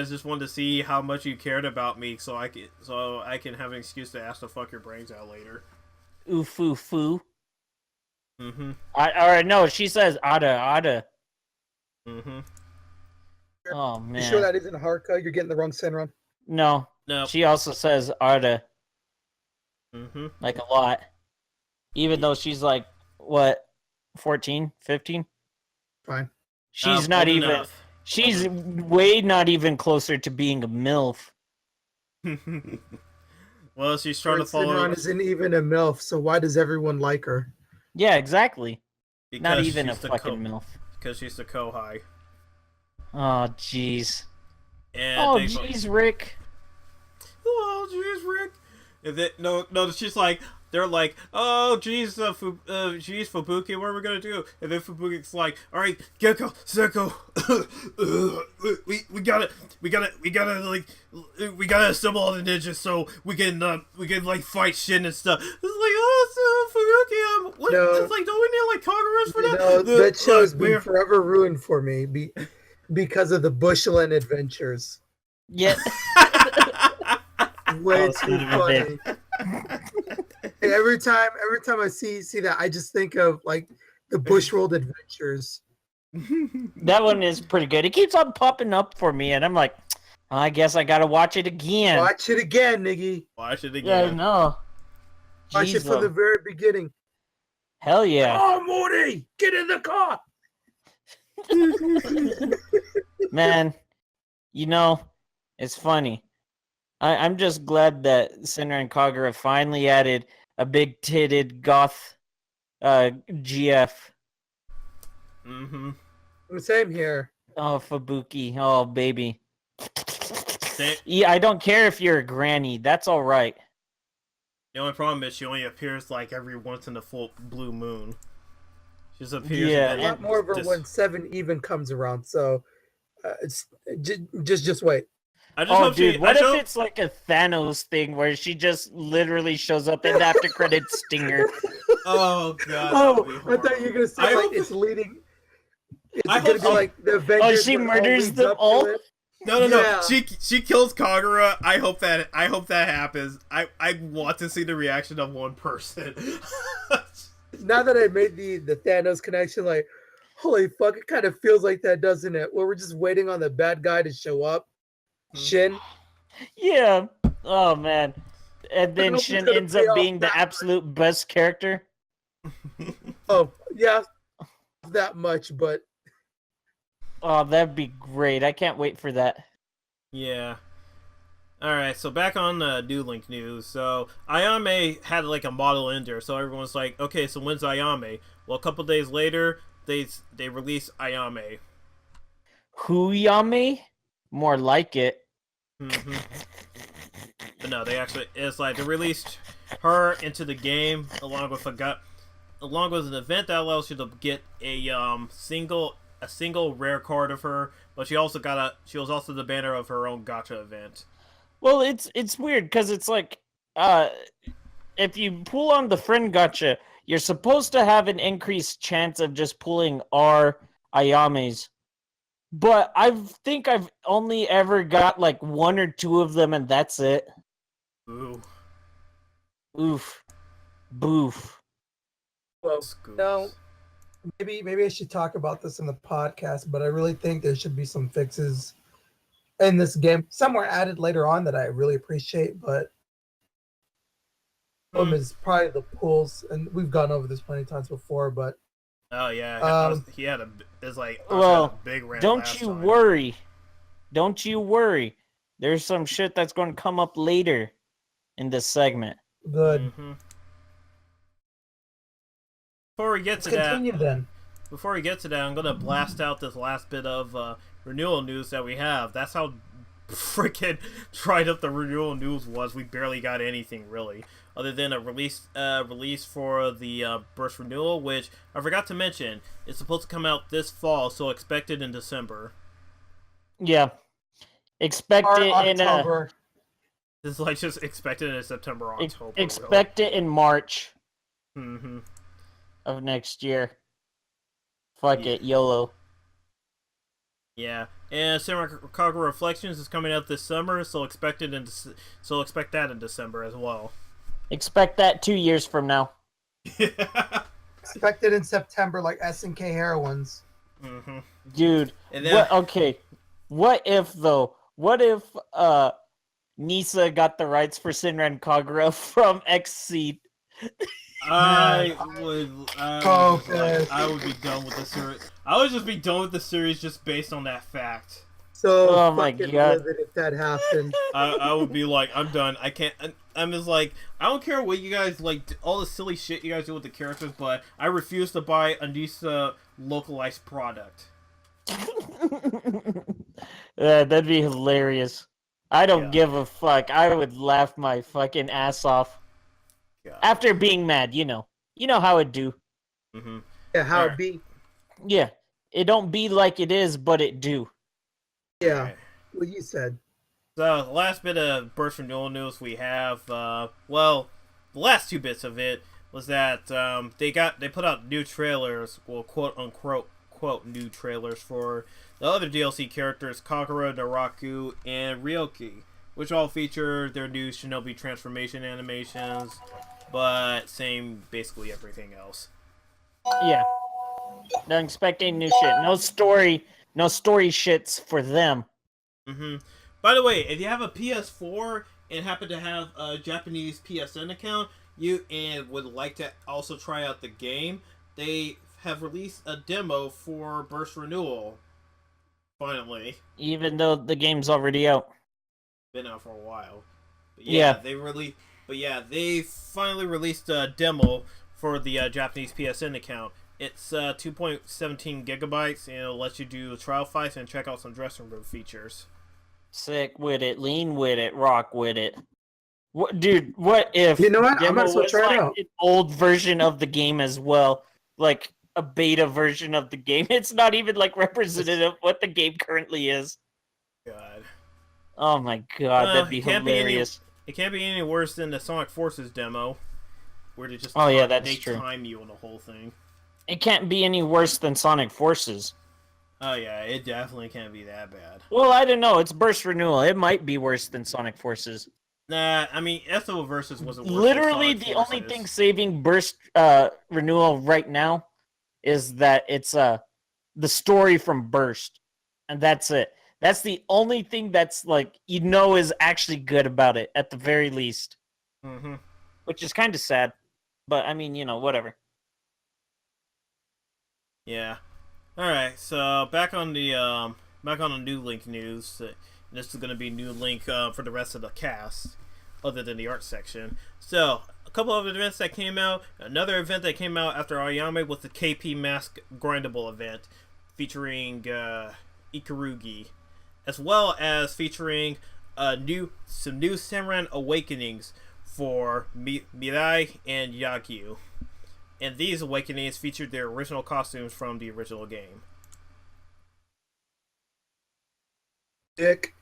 just wanted to see how much you cared about me, so I can have an excuse to ask to fuck your brains out later. Oof. Alright, no, she says Ada. Oh man. You sure that isn't Haruka? You're getting the wrong Senran. No. She also says Ada. Like a lot. Even though she's like, what, 14, 15? Fine. She's not even. Enough. She's way not even closer to being a MILF. Well, she's trying to follow. Senran isn't even a MILF, so why does everyone like her? Yeah, exactly. Because not even a fucking MILF. Because she's the Kohai. Oh, jeez. Oh, jeez, Rick. Oh, jeez, Rick. No, she's like, they're like, oh, jeez, Fubuki, what are we gonna do? And then Fubuki's like, all right, Gecko, Senko, we gotta assemble all the ninjas so we can like fight Shin and stuff. It's like, oh, so Fubuki, what? No, it's like, don't we need like Kaguras for that? No, that show's been forever ruined for me because of the Bushland adventures. Yeah. Way too funny. Every time I see that, I just think of like the Bushworld Adventures. That one is pretty good. It keeps on popping up for me, and I'm like, I guess I gotta watch it again. Watch it again, Niggy. Watch it again. Yeah, no. Watch it from the very beginning. Hell yeah. Oh, Morty, get in the car. Man, it's funny. I'm just glad that Senran Kagura finally added a big-titted goth GF. Same here. Oh, Fubuki. Oh, baby. Yeah, I don't care if you're a granny. That's all right. The only problem is she only appears like every once in a full blue moon. She just appears. Yeah, a lot more of her when 7 even comes around. So, it's just wait. What if it's like a Thanos thing where she just literally shows up in the after credits stinger? Oh god. Oh, that'd be I thought you were gonna say I like hope- it's leading. It's I gonna hope be she- like the Avengers. she when murders leads them up to all? it. No. Yeah. She kills Kagura. I hope that happens. I want to see the reaction of one person. Now that I made the Thanos connection, like, holy fuck, it kind of feels like that, doesn't it? Where we're just waiting on the bad guy to show up. Shin. Yeah. Oh man. And then hope it's Shin gonna ends pay up off being the that absolute best character. Oh yeah, that much, but Oh, that'd be great. I can't wait for that. Yeah. Alright, so back on New Link news. So, Ayame had like a model in there, so everyone's like, okay, so when's Ayame? Well, a couple days later, they released Ayame. Huyame? More like it. Mm-hmm. But no, they actually, it's like they released her into the game along with an event that allows you to get a single rare card of her, but she was also the banner of her own gacha event. Well, it's weird because it's like, if you pull on the friend gacha, you're supposed to have an increased chance of just pulling our Ayames. But I think I've only ever got like one or two of them, and that's it. Ooh. Oof. Boof. well, Scoops. no. Maybe I should talk about this in the podcast, but I really think there should be some fixes in this game. Some were added later on that I really appreciate, but problem is probably the pulls, and we've gone over this plenty of times before, but Oh yeah, he had a big rant. Don't last you time. worry. Don't you worry. There's some shit that's going to come up later in this segment. good. Mm-hmm. Before we get Let's to that, continue then. I'm gonna blast out this last bit of renewal news that we have. That's how freaking dried up the renewal news was. We barely got anything really, other than a release for the burst renewal, which I forgot to mention. It's supposed to come out this fall, so expect it in December. Yeah. Expect Or it in October. It's like just expect it in September or October. expect it in March Mm-hmm. of next year. Fuck Yeah. it, YOLO. Yeah, and Senran Kagura Reflexions is coming out this summer, so expect that in December as well. Expect that 2 years from now. Expect it in September, like SNK heroines. Mm-hmm. Dude, And then, what if though? What if Nisa got the rights for Senran Kagura from XC? I I would be done with the series. I would just be done with the series just based on that fact. So Oh my fucking God. livid if that happened. I would be like, I'm done. I can't. I'm just like, I don't care what you guys like, all the silly shit you guys do with the characters, but I refuse to buy a Nisa localized product. That'd be hilarious. I don't Yeah. give a fuck. I would laugh my fucking ass off. God. After being mad, you know how it do. Mm-hmm. Yeah, how Alright. it be. Yeah, it don't be like it is, but it do. Yeah, Alright. what you said. So, the last bit of burst renewal news we have, well, the last two bits of it was that they put out new trailers, well, quote unquote new trailers for the other DLC characters, Kagura, Naraku, and Ryoki, which all feature their new Shinobi transformation animations, but same basically everything else. Yeah. Not expecting new shit. No story shits for them. Mm-hmm. By the way, if you have a PS4 and happen to have a Japanese PSN account, and would like to also try out the game, they have released a demo for Burst Renewal. Finally. Even though the game's already out. Been out for a while. But Yeah. they finally released a demo for the Japanese PSN account. It's 2.17 gigabytes, and it'll let you do trial fights and check out some dressing room features. Sick with it, lean with it, rock with it. What, dude? What if You know what? I demo might as well was try it like out. an old version of the game as well, like a beta version of the game? It's not even like representative of what the game currently is. God. Oh my god, that'd be it can't be any- hilarious. It can't be any worse than the Sonic Forces demo. where they just Oh yeah, that's they true. time you on the whole thing. It can't be any worse than Sonic Forces. Oh yeah, it definitely can't be that bad. Well, I don't know. It's burst renewal. It might be worse than Sonic Forces. Nah, I mean, SO Versus wasn't worse Literally, than the Sonic only Forces. thing saving burst renewal right now is that it's the story from Burst, and that's it. That's the only thing that's like is actually good about it at the very least, Mm-hmm. which is kind of sad. But I mean, whatever. Yeah. All right. So back on the New Link news. This is going to be New Link for the rest of the cast, other than the art section. So a couple of events that came out. Another event that came out after Ayame was the KP Mask Grindable event, featuring Ikarugi, as well as featuring some new Senran Awakenings for Mirai and Yagyu. And these awakenings featured their original costumes from the original game. Dick.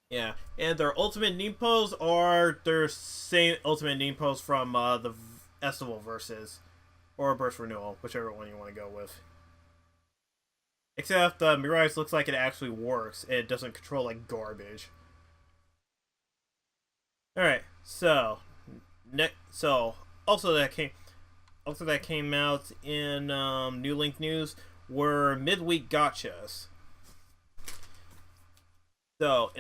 Yeah, and their ultimate Nimpos are their same ultimate Nimpos from the Festival Versus, or Burst Renewal, whichever one you want to go with. Except Mirai's looks like it actually works. It doesn't control like garbage. Alright, so also that came out in New Link news were midweek gotchas. So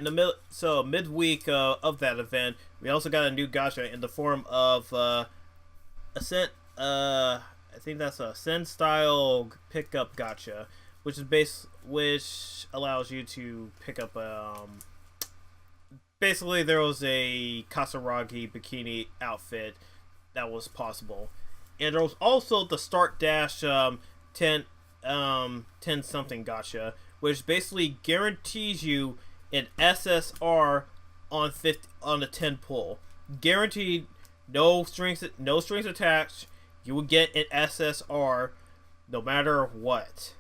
midweek of that event, we also got a new gacha in the form of Ascent. I think that's a Ascent style pickup gacha, which allows you to pick up basically there was a Kasaragi bikini outfit that was possible, and there was also the Start Dash 10 something gacha, which basically guarantees you an SSR on the 10 pull. Guaranteed, no strings attached. You will get an SSR no matter what.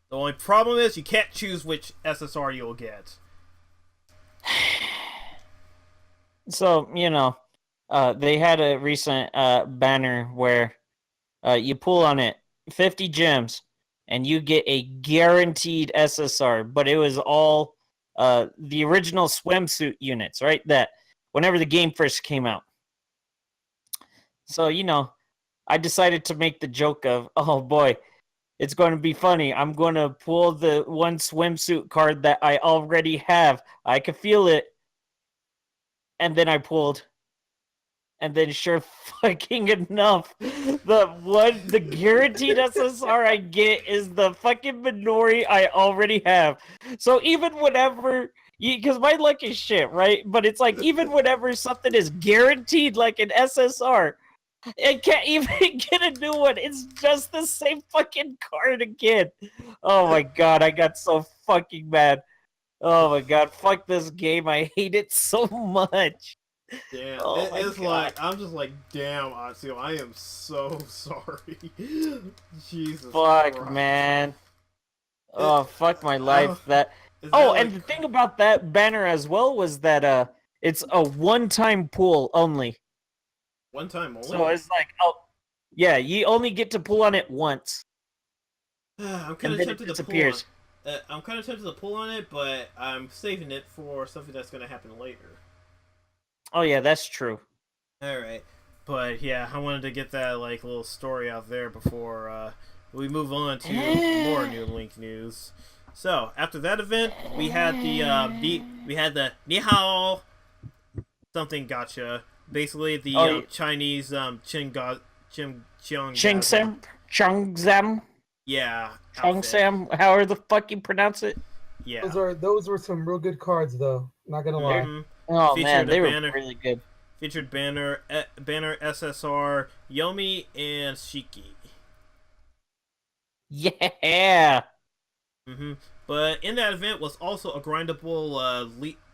The only problem is you can't choose which SSR you'll get. So they had a recent banner where you pull on it 50 gems and you get a guaranteed SSR, but it was all the original swimsuit units, right? That whenever the game first came out. So, I decided to make the joke of, oh boy, it's going to be funny. I'm going to pull the one swimsuit card that I already have. I can feel it. And then I pulled. And then sure fucking enough, the guaranteed SSR I get is the fucking Minori I already have. So even whenever, because my luck is shit, right? But it's like even whenever something is guaranteed like an SSR, it can't even get a new one. It's just the same fucking card again. Oh my god, I got so fucking mad. Oh my god, fuck this game. I hate it so much. Damn, Oh my it's God. like I'm just like, damn, Atsu, I am so sorry. Jesus. Fuck, Christ. man. Oh, fuck my life. And the thing about that banner as well was that it's a one-time pull only. one time only. So it's like, yeah, you only get to pull on it once. I'm kind of tempted to pull on. I'm kind of tempted to pull on it, but I'm saving it for something that's going to happen later. Oh yeah, that's true. All right, but yeah, I wanted to get that like little story out there before we move on to more New Link news. So after that event, we had the Nihao something gotcha. Basically, the Chinese Cheongsam. Yeah. Cheongsam. However the fuck you pronounce it. Yeah. Those were some real good cards, though. Not gonna lie. Mm-hmm. Oh man, they were really good. Featured banner SSR Yomi and Shiki. Yeah. Mm-hmm. But in that event was also a grindable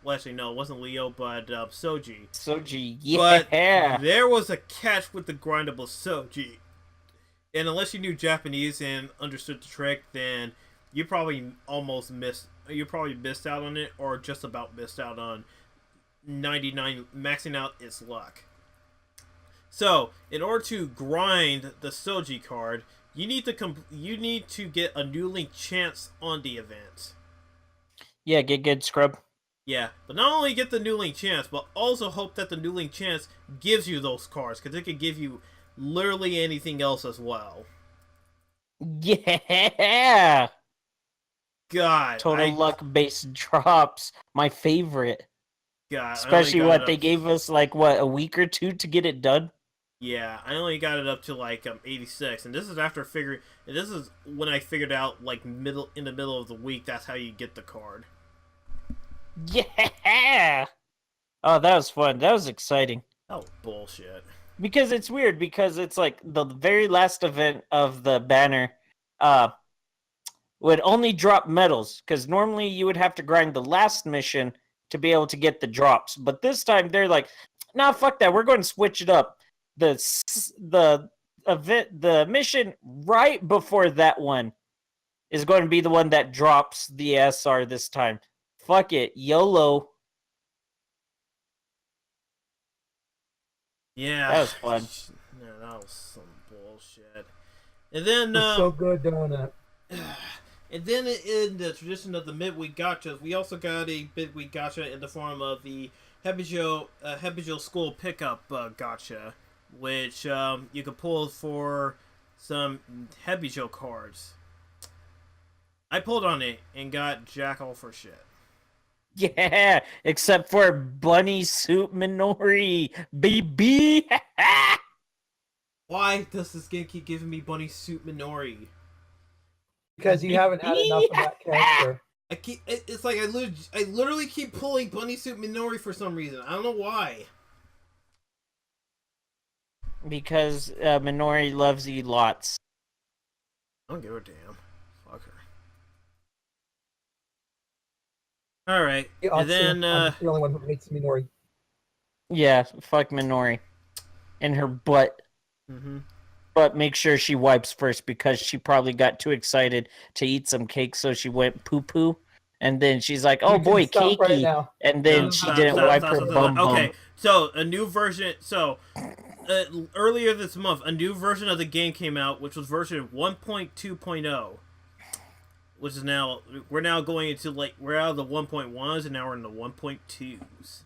well, actually no, it wasn't Leo, but Soji. Soji, yeah. But there was a catch with the grindable Soji. And unless you knew Japanese and understood the trick, then you probably missed out on it, or just about missed out on 99 maxing out its luck. So, in order to grind the Soji card, you need to get a New Link chance on the event. Yeah, get good, scrub. Yeah, but not only get the New Link chance, but also hope that the New Link chance gives you those cards, because it could give you literally anything else as well. Yeah! God, Total luck based drops. My favorite. God, Especially they gave us like a week or two to get it done. Yeah, I only got it up to like 86, and this is after figuring. And this is when I figured out like in the middle of the week. That's how you get the card. Yeah. Oh, that was fun. That was exciting. That was bullshit. Because it's weird because it's like the very last event of the banner would only drop medals, because normally you would have to grind the last mission to be able to get the drops. But this time they're like, nah, fuck that. We're going to switch it up. The event, the mission right before that one is going to be the one that drops the SR this time. Fuck it. YOLO. Yeah. That was fun. Yeah, that was some bullshit. And then It's so good, don't it? And then in the tradition of the midweek gachas, we also got a midweek gacha in the form of the Hebijo School Pickup Gacha, which you could pull for some Hebijo cards. I pulled on it and got jack all for shit. Yeah, except for Bunny Suit Minori, baby. Why does this game keep giving me Bunny Suit Minori? Because you haven't had enough of that character. It's like I literally keep pulling Bunny Suit Minori for some reason. I don't know why. Because Minori loves you lots. I don't give a damn. Fuck her. Alright. And then I'm the only one who hates Minori. Yeah, fuck Minori. And her butt. Mm-hmm. But make sure she wipes first, because she probably got too excited to eat some cake, so she went poo-poo. And then she's like, oh boy, cakey. Right, and then she didn't wipe her bum. Okay, so a new version. So earlier this month, a new version of the game came out, which was version 1.2.0. Which is now, we're now going into, like, we're out of the 1.1s and now we're in the 1.2s.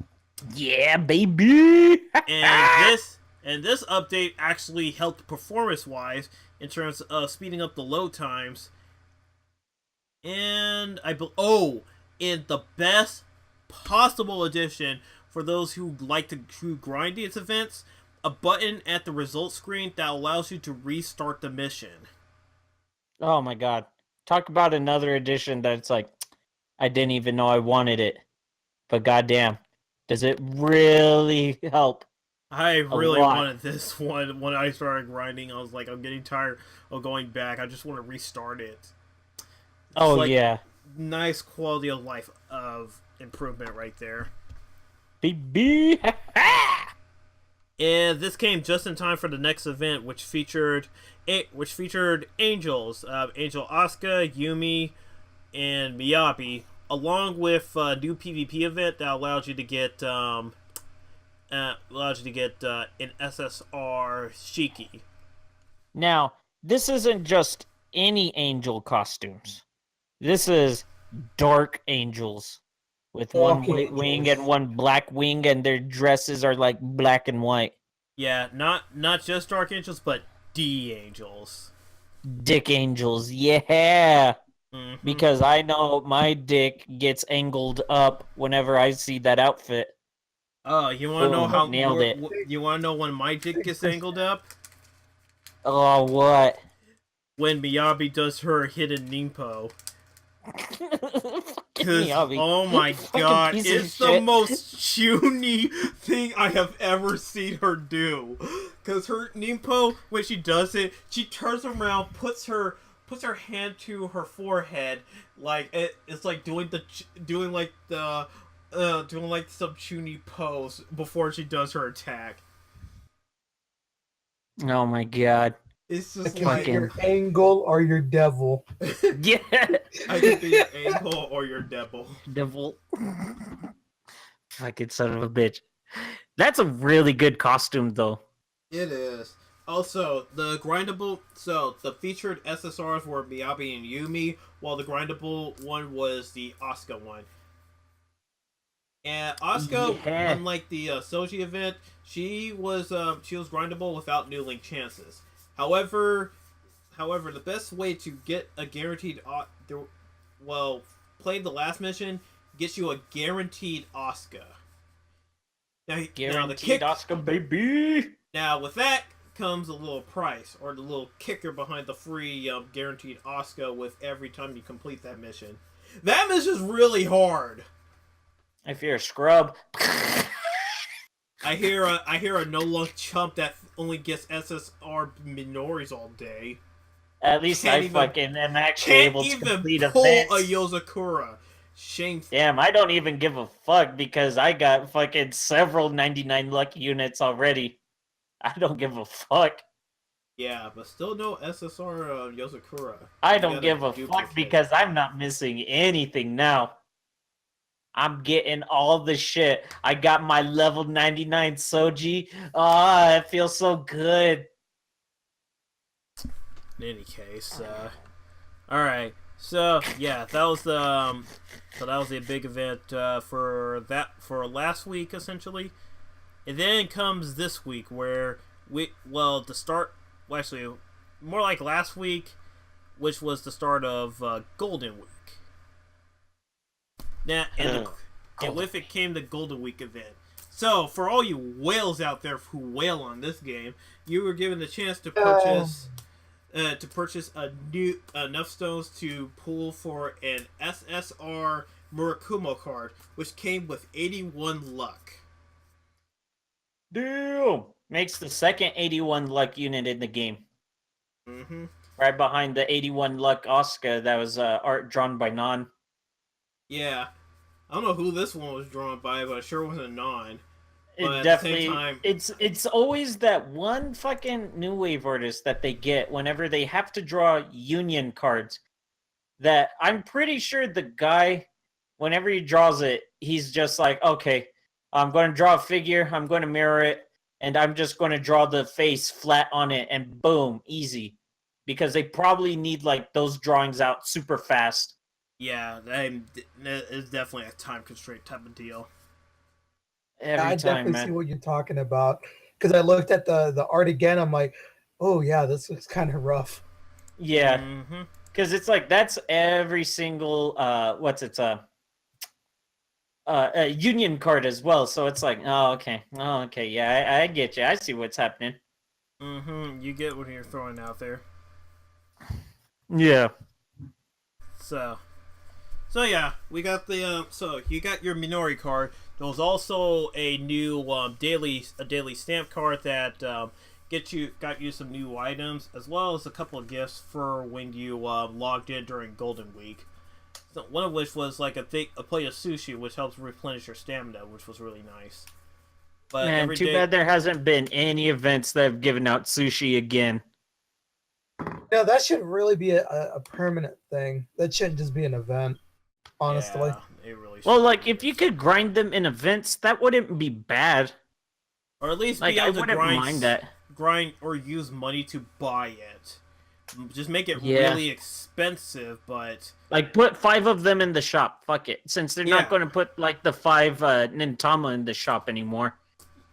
Yeah, baby! And this update actually helped performance-wise in terms of speeding up the load times. And in the best possible addition for those who like to grind these events, a button at the results screen that allows you to restart the mission. Oh my god. Talk about another addition that's like, I didn't even know I wanted it. But goddamn, does it really help? I really wanted this one when I started grinding. I was like, I'm getting tired of going back. I just want to restart it. Yeah. Nice quality of life of improvement right there. BB! And this came just in time for the next event, which featured angels, Angel Asuka, Yumi, and Miyabi, along with a new PvP event that allows you to get an SSR Shiki. Now, this isn't just any angel costumes. This is dark angels with one white wing and one black wing, and their dresses are like black and white. Yeah, not just dark angels, but D angels. Dick angels, yeah. Mm-hmm. Because I know my dick gets angled up whenever I see that outfit. Oh, you want to know how nailed it? You want to know when my dick gets angled up? Oh, what? When Miyabi does her hidden Nimpo. Oh my god, it's the most chuny thing I have ever seen her do. Because her Nimpo, when she does it, she turns around, puts her hand to her forehead, like it's like doing some chuny pose before she does her attack. Oh my god. It's just like your angle or your devil. Yeah. I can be your angle or your devil. Devil. Fucking son of a bitch. That's a really good costume, though. It is. Also, the grindable. So the featured SSRs were Miyabi and Yumi, while the grindable one was the Asuka one. And Asuka, Yeah. unlike the Soji event, she was grindable without new link chances. However, the best way to get a guaranteed playing the last mission gets you a guaranteed Asuka. Guaranteed Oscar, baby. Now with that comes a little price or the little kicker behind the free guaranteed Asuka with every time you complete that mission. That mission's really hard. If you're a scrub. I hear a no luck chump that only gets SSR Minoris all day. At least I fucking am actually able to complete pull events. a Yozakura. Shameful. Damn, I don't even give a fuck because I got fucking several 99 lucky units already. I don't give a fuck. Yeah, but still no SSR Yozakura. I don't give a fuck because I'm not missing anything now. I'm getting all the shit. I got my level 99 Soji. Ah, it feels so good. In any case, all right. So yeah, that was the big event for last week essentially, and then comes this week where actually more like last week, which was the start of Golden Week. Now and with it came the Golden Week event. So for all you whales out there who whale on this game, you were given the chance to purchase. Enough stones to pull for an SSR Murakumo card, which came with 81 luck. Damn! Makes the second 81 luck unit in the game. Mm-hmm. Right behind the 81 luck Asuka that was art drawn by Non. Yeah. I don't know who this one was drawn by, but it sure wasn't Non. It definitely, it's always that one fucking new wave artist that they get whenever they have to draw union cards. That I'm pretty sure the guy, whenever he draws it, he's just like, okay, I'm going to draw a figure, I'm going to mirror it, and I'm just going to draw the face flat on it, and boom, easy. Because they probably need like those drawings out super fast. Yeah, it's definitely a time constraint type of deal. I definitely see what you're talking about because I looked at the art again. I'm like, oh yeah, this looks kind of rough. Yeah, because it's like that's every single a union card as well. So it's like, oh okay, yeah, I get you. I see what's happening. You get what you're throwing out there. Yeah. So yeah, we got the so you got your Minori card. There was also a new daily stamp card that got you some new items, as well as a couple of gifts for when you logged in during Golden Week. So one of which was like a plate of sushi, which helps replenish your stamina, which was really nice. But man, too bad there hasn't been any events that have given out sushi again. No, that should really be a permanent thing. That shouldn't just be an event. Honestly. Yeah, it really well, like if you could grind them in events, that wouldn't be bad. Or at least like, be able I wouldn't mind that. Grind or use money to buy it. Just make it really expensive, but like put 5 of them in the shop. Fuck it, since they're not going to put like the 5 Nintama in the shop anymore.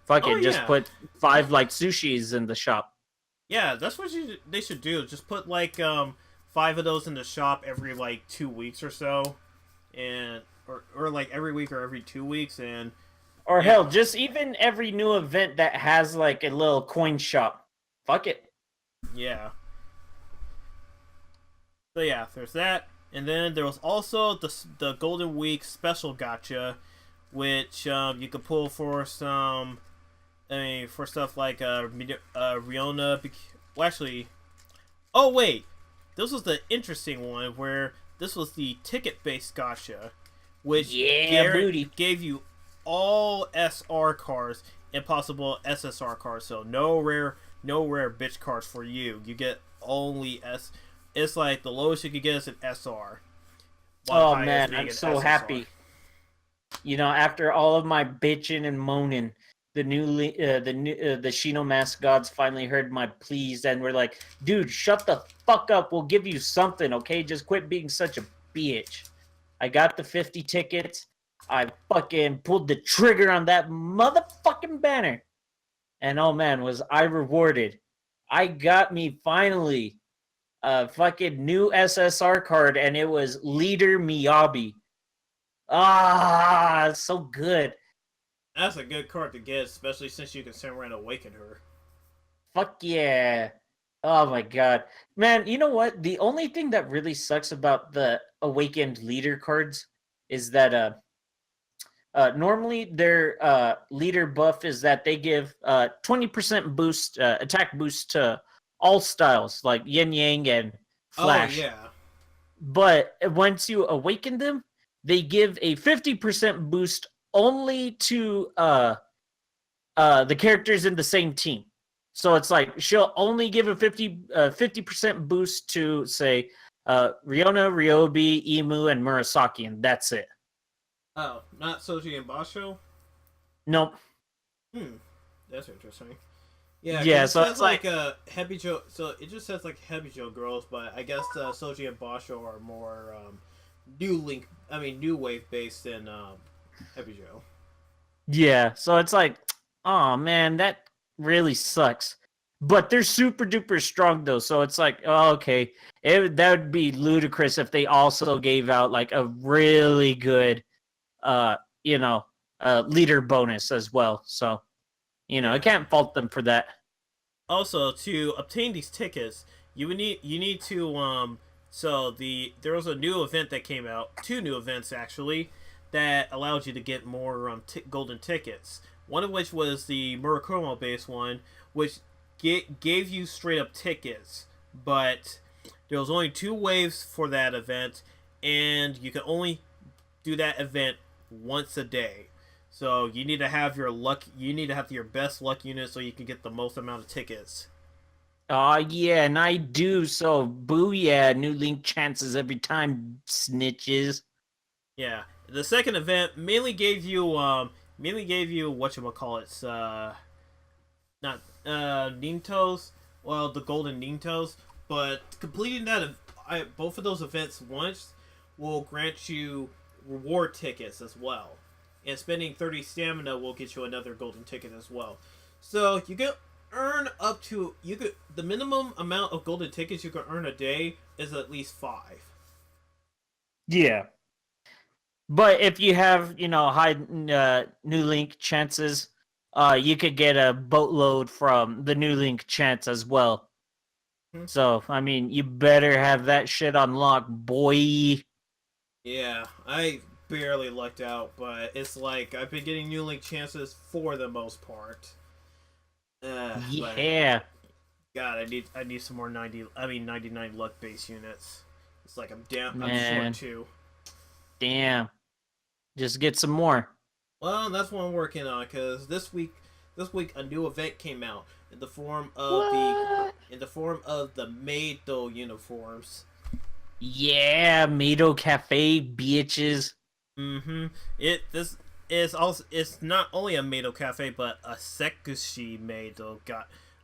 Fuck it, just put 5 like sushis in the shop. Yeah, that's what they should do. Just put like 5 of those in the shop every like 2 weeks or so. And or like every week or every 2 weeks, and or hell, just even every new event that has like a little coin shop. Fuck it. Yeah. So yeah, there's that, and then there was also the Golden Week special gacha, which you could pull for some, for stuff like Riona. Well, actually, oh wait, this was the interesting one where. This was the ticket-based gacha, which gave you all SR cards and possible SSR cards. So no rare bitch cards for you. You get only S. It's like the lowest you could get is an SR. Oh man, I'm so happy. You know, after all of my bitching and moaning, the Shinomas gods finally heard my pleas and were like, dude, shut the fuck up. We'll give you something, okay? Just quit being such a bitch. I got the 50 tickets. I fucking pulled the trigger on that motherfucking banner. And oh man, was I rewarded. I got me finally a fucking new SSR card, and it was Leader Miyabi. Ah, so good. That's a good card to get, especially since you can Senran awaken her. Fuck yeah. Oh my god. Man, you know what? The only thing that really sucks about the awakened leader cards is that normally their leader buff is that they give 20% boost attack boost to all styles like yin yang and flash. Oh yeah. But once you awaken them, they give a 50% boost only to the characters in the same team. So it's like she'll only give a 50% boost to, say, Riona, Ryobi, Imu, and Murasaki, and that's it. Oh, not Soji and Basho? Nope. That's interesting. Yeah, Yeah, it so says it's like Hebijo. So it just says like Hebijo girls, but I guess Soji and Basho are more new wave based than Hebijo. yeah, so it's like, oh man, that really sucks. But they're super duper strong though, so it's like, oh, okay, that would be ludicrous if they also gave out like a really good, leader bonus as well. So, I can't fault them for that. Also, to obtain these tickets, you need to there was a new event that came out, two new events actually, that allowed you to get more golden tickets. One of which was the Murakumo based one, which gave you straight up tickets, but there was only 2 waves for that event, and you can only do that event once a day. So you need to have your best luck unit so you can get the most amount of tickets. Yeah, and I do, so booyah, new link chances every time, snitches. Yeah. The second event mainly gave you whatchamacallits, not Nintos, well, the golden Nintos, but completing both of those events once will grant you reward tickets as well. And spending 30 stamina will get you another golden ticket as well. So you can earn the minimum amount of golden tickets you can earn a day is at least 5. Yeah. But if you have, high new link chances, you could get a boatload from the new link chance as well. So, I mean, you better have that shit unlocked, boy. Yeah, I barely lucked out, but it's like I've been getting new link chances for the most part. Yeah. God, I need some more 99 luck base units. It's like I'm down. Man. I'm short 2. Damn. Just get some more. Well, that's what I'm working on, because this week a new event came out in the form of the Meido uniforms. Yeah, Meido Cafe bitches. It's not only a Meido Cafe, but a Sekushi Meido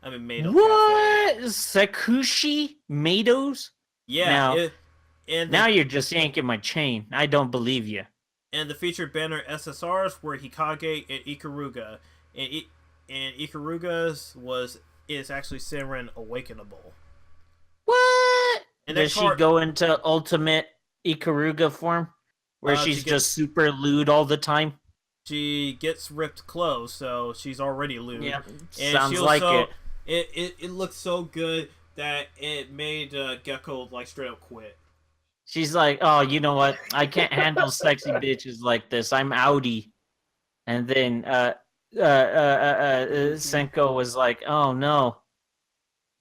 Meido what? Cafe. Sekushi Meidos? Yeah. Now you're just yanking my chain. I don't believe you. And the featured banner SSRs were Hikage and Ikaruga. And Ikaruga's is actually Senran Awakenable. What? And does she go into ultimate Ikaruga form? Where she's just super lewd all the time? She gets ripped clothes, so she's already lewd. Yeah, and sounds like it. It looks so good that it made Gecko like straight up quit. She's like, oh, you know what? I can't handle sexy bitches like this. I'm outie. And then Senko was like, oh no.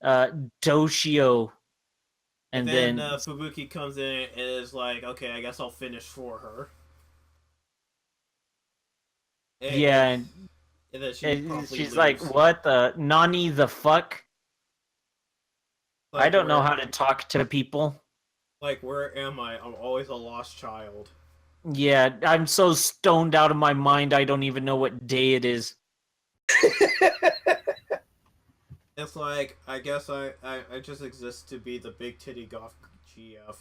Doshio. And then Fubuki comes in and is like, okay, I guess I'll finish for her. And then she's like, what the? Nani the fuck? Like, I don't know how to talk to people. Like, where am I? I'm always a lost child. Yeah, I'm so stoned out of my mind, I don't even know what day it is. It's like, I guess I just exist to be the big titty goth GF.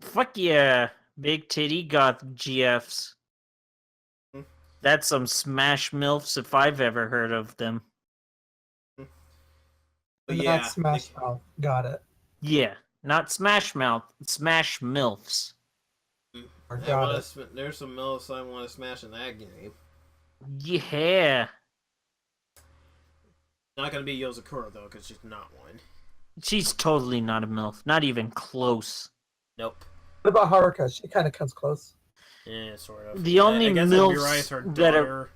Fuck yeah, big titty goth GFs. That's some smash milfs if I've ever heard of them. But Not yeah, Smash Mouth. Got it. Yeah, not smash mouth, smash milfs. Or I got wanna it. there's some mills I want to smash in that game. Yeah, Not gonna be Yozakura though, because she's not one. she's totally not a milf, not even close. Nope. What about Haruka? She kind of comes close. Yeah, sort of. The only I guess milfs Mirai's her that are daughter.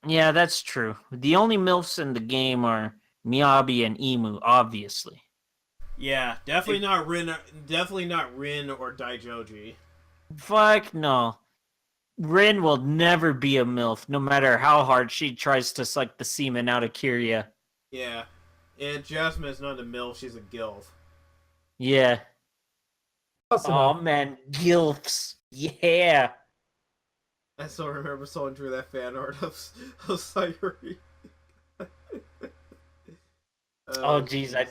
Yeah, that's true. The only MILFs in the game are Miyabi and Emu, obviously. Yeah, definitely not Rin. Definitely not Rin or Daijoji. Fuck no. Rin will never be a MILF, no matter how hard she tries to suck the semen out of Kiria. Yeah, and Jasmine is not a MILF. She's a GILF. Yeah. Close Oh enough. man, GILFs. Yeah. I still remember someone drew that fan art of Sayuri. Oh, jeez, I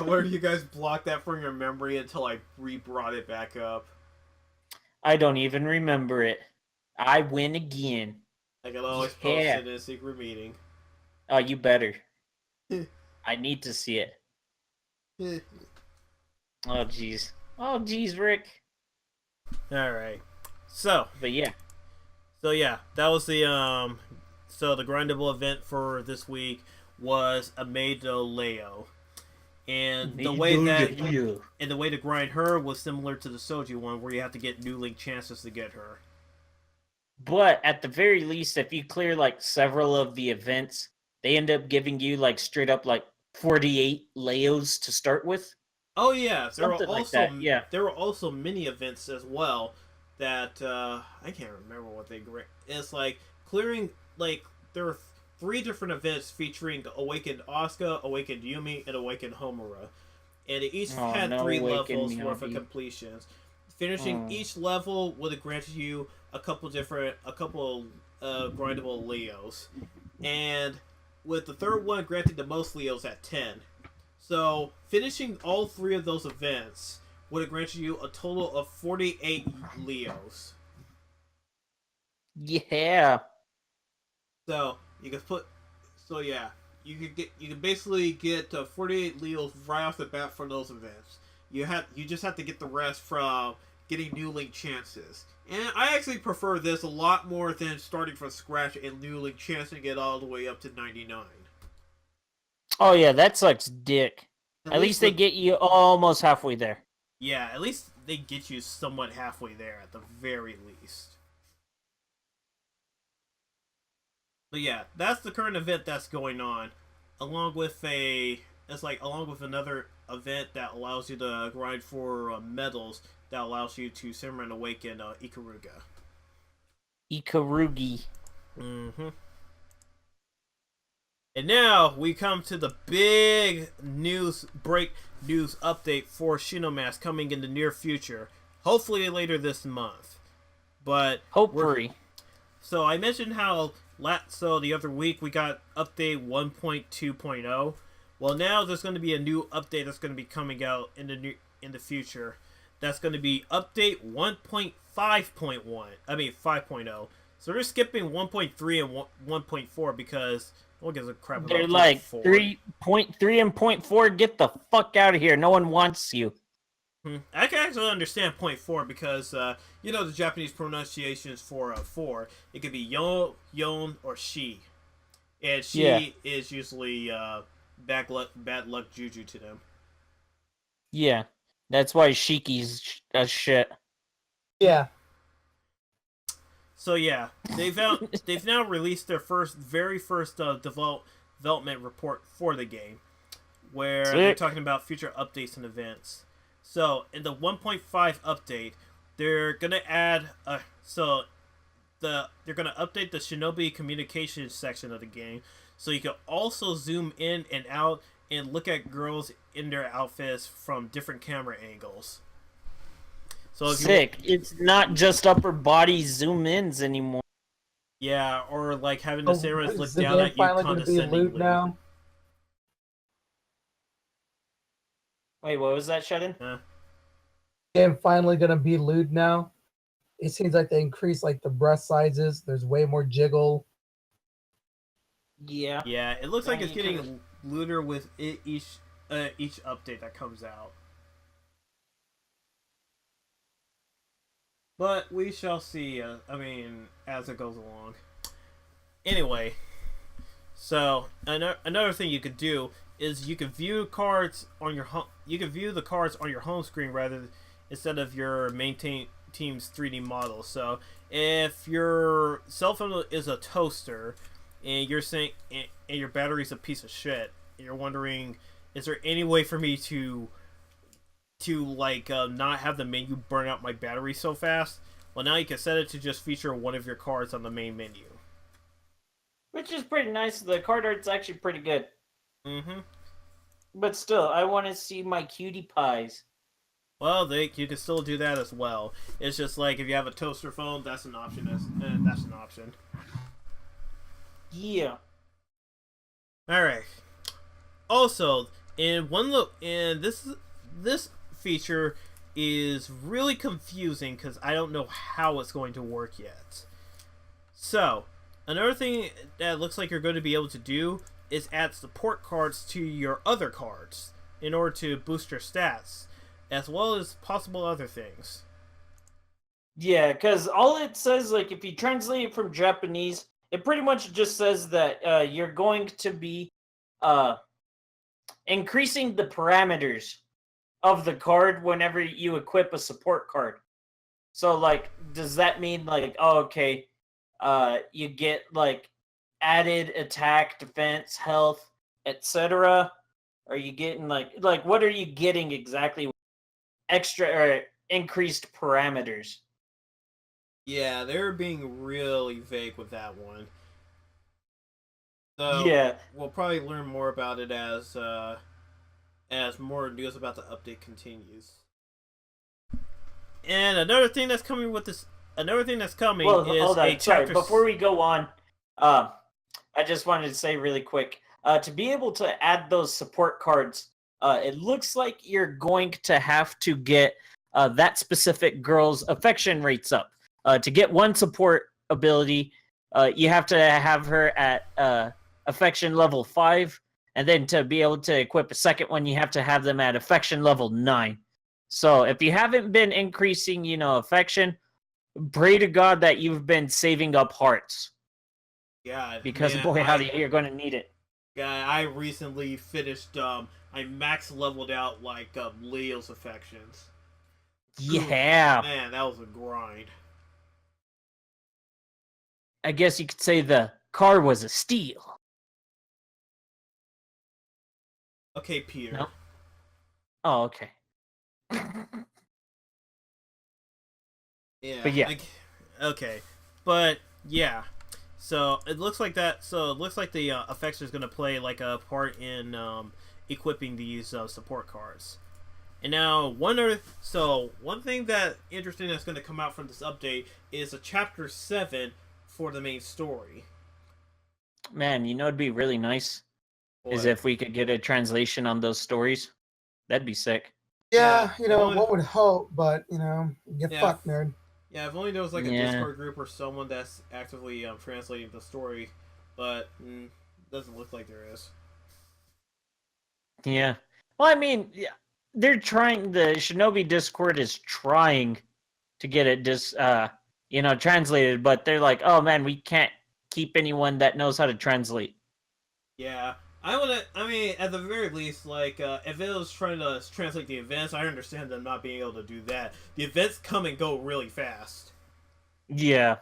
wonder if you guys blocked that from your memory until I re-brought it back up. I don't even remember it. I win again. I can always post Yeah. it in a secret meeting. Oh, you better. I need to see it. Oh, jeez. Oh, jeez, Rick. Alright. So yeah. That was the so the grindable event for this week was a Meido Leo. And the way to grind her was similar to the Soji one, where you have to get new link chances to get her. But at the very least, if you clear like several of the events, they end up giving you like straight up like 48 Leos to start with. Oh yeah, Yeah. There were also mini events as well that I can't remember what they. It's like clearing like there were 3 different events featuring Awakened Asuka, Awakened Yumi, and Awakened Homura, and it each had 3 levels worth of completions. Finishing each level would have granted you a couple grindable Leos, and with the third one granted the most Leos at 10. So finishing all 3 of those events would have granted you a total of 48 Leos. Yeah. So you can you can basically get 48 Leos right off the bat from those events. You just have to get the rest from getting new link chances. And I actually prefer this a lot more than starting from scratch and new link chancing it all the way up to 99. Oh yeah, that sucks dick. At least they get you almost halfway there. Yeah, at least they get you somewhat halfway there at the very least. But yeah, that's the current event that's going on, along with another event that allows you to grind for medals that allows you to Senran Awaken Ikaruga. Ikarugi. Mm-hmm. And now we come to the big news update for Shinomas coming in the near future, hopefully later this month. But hopefully. So I mentioned how the other week we got update 1.2.0. Well, now there's going to be a new update that's going to be coming out in the future. That's going to be update 1.5.1. I mean 5.0. So they're skipping 1.3 and 1.4 because who gives a crap about They're like 3.3 and 0.4. Get the fuck out of here. No one wants you. I can actually understand 0.4 because the Japanese pronunciations for 4. It could be yon, or she, and she is usually bad luck juju to them. Yeah, that's why Shiki's a shit. Yeah. So yeah, they've now released their very first development report for the game, where they're talking about future updates and events. So in the 1.5 update, they're gonna add they're gonna update the Shinobi communications section of the game, so you can also zoom in and out and look at girls in their outfits from different camera angles. So Sick. It's not just upper body zoom ins anymore. Yeah, or like having the Senrans look Is the down game at you finally going to be condescendingly. loot now? Wait, what was that, Sheldon? Game finally going to be loot now? It seems like they increased like the breast sizes. There's way more jiggle. Yeah. Yeah, it looks like Yeah, it's you getting looter with each update that comes out. But we shall see. As it goes along. Anyway, so another thing you could do is you could view cards on your you could view the cards on your home screen instead of your main team's 3D model. So if your cell phone is a toaster and you're saying and your battery's a piece of shit, and you're wondering, is there any way for me to not have the menu burn out my battery so fast? Well, now you can set it to just feature one of your cards on the main menu. Which is pretty nice. The card art's actually pretty good. Mm-hmm. But still, I want to see my cutie pies. Well, you can still do that as well. It's just like if you have a toaster phone, that's an option. That's an option. Yeah. All right. Also, this feature is really confusing because I don't know how it's going to work yet. So, another thing that looks like you're going to be able to do is add support cards to your other cards in order to boost your stats, as well as possible other things. Yeah, because all it says, like, if you translate it from Japanese, it pretty much just says that you're going to be increasing the parameters of the card whenever you equip a support card. So, like, does that mean, like, oh, okay, you get, like, added attack, defense, health, etc.? Are you getting, like, what are you getting exactly? Extra or increased parameters? Yeah, they're being really vague with that one. So Yeah. we'll probably learn more about it as more news about the update continues. And another thing that's coming is Hold a on. Sorry, chapter. before we go on, I just wanted to say really quick, to be able to add those support cards, it looks like you're going to have to get that specific girl's affection rates up. To get one support ability, you have to have her at affection level 5, and then to be able to equip a second one, you have to have them at affection level 9. So if you haven't been increasing, affection, pray to God that you've been saving up hearts. Yeah, Because man, boy, howdy, you're going to need it. Yeah, I recently finished. I max leveled out Leo's affections. Yeah. Man, that was a grind. I guess you could say the car was a steal. Okay, Peter. No? Oh, okay. Yeah. But yeah. Okay. But yeah. So it looks like that. So it looks like the affection is going to play like a part in equipping these support cards. And now one thing that interesting that's going to come out from this update is a chapter 7 for the main story. Man, it'd be really nice is What? if we could get a translation on those stories. That'd be sick. Yeah, Yeah, one would hope, but get Yeah. fucked, nerd. Yeah, if only there was like a Yeah. Discord group or someone that's actively translating the story, but doesn't look like there is. Yeah. Well, I mean, yeah, they're trying. The Shinobi Discord is trying to get it translated, but they're like, oh man, we can't keep anyone that knows how to translate. Yeah, at the very least, if it was trying to translate the events, I understand them not being able to do that. The events come and go really fast. Yeah.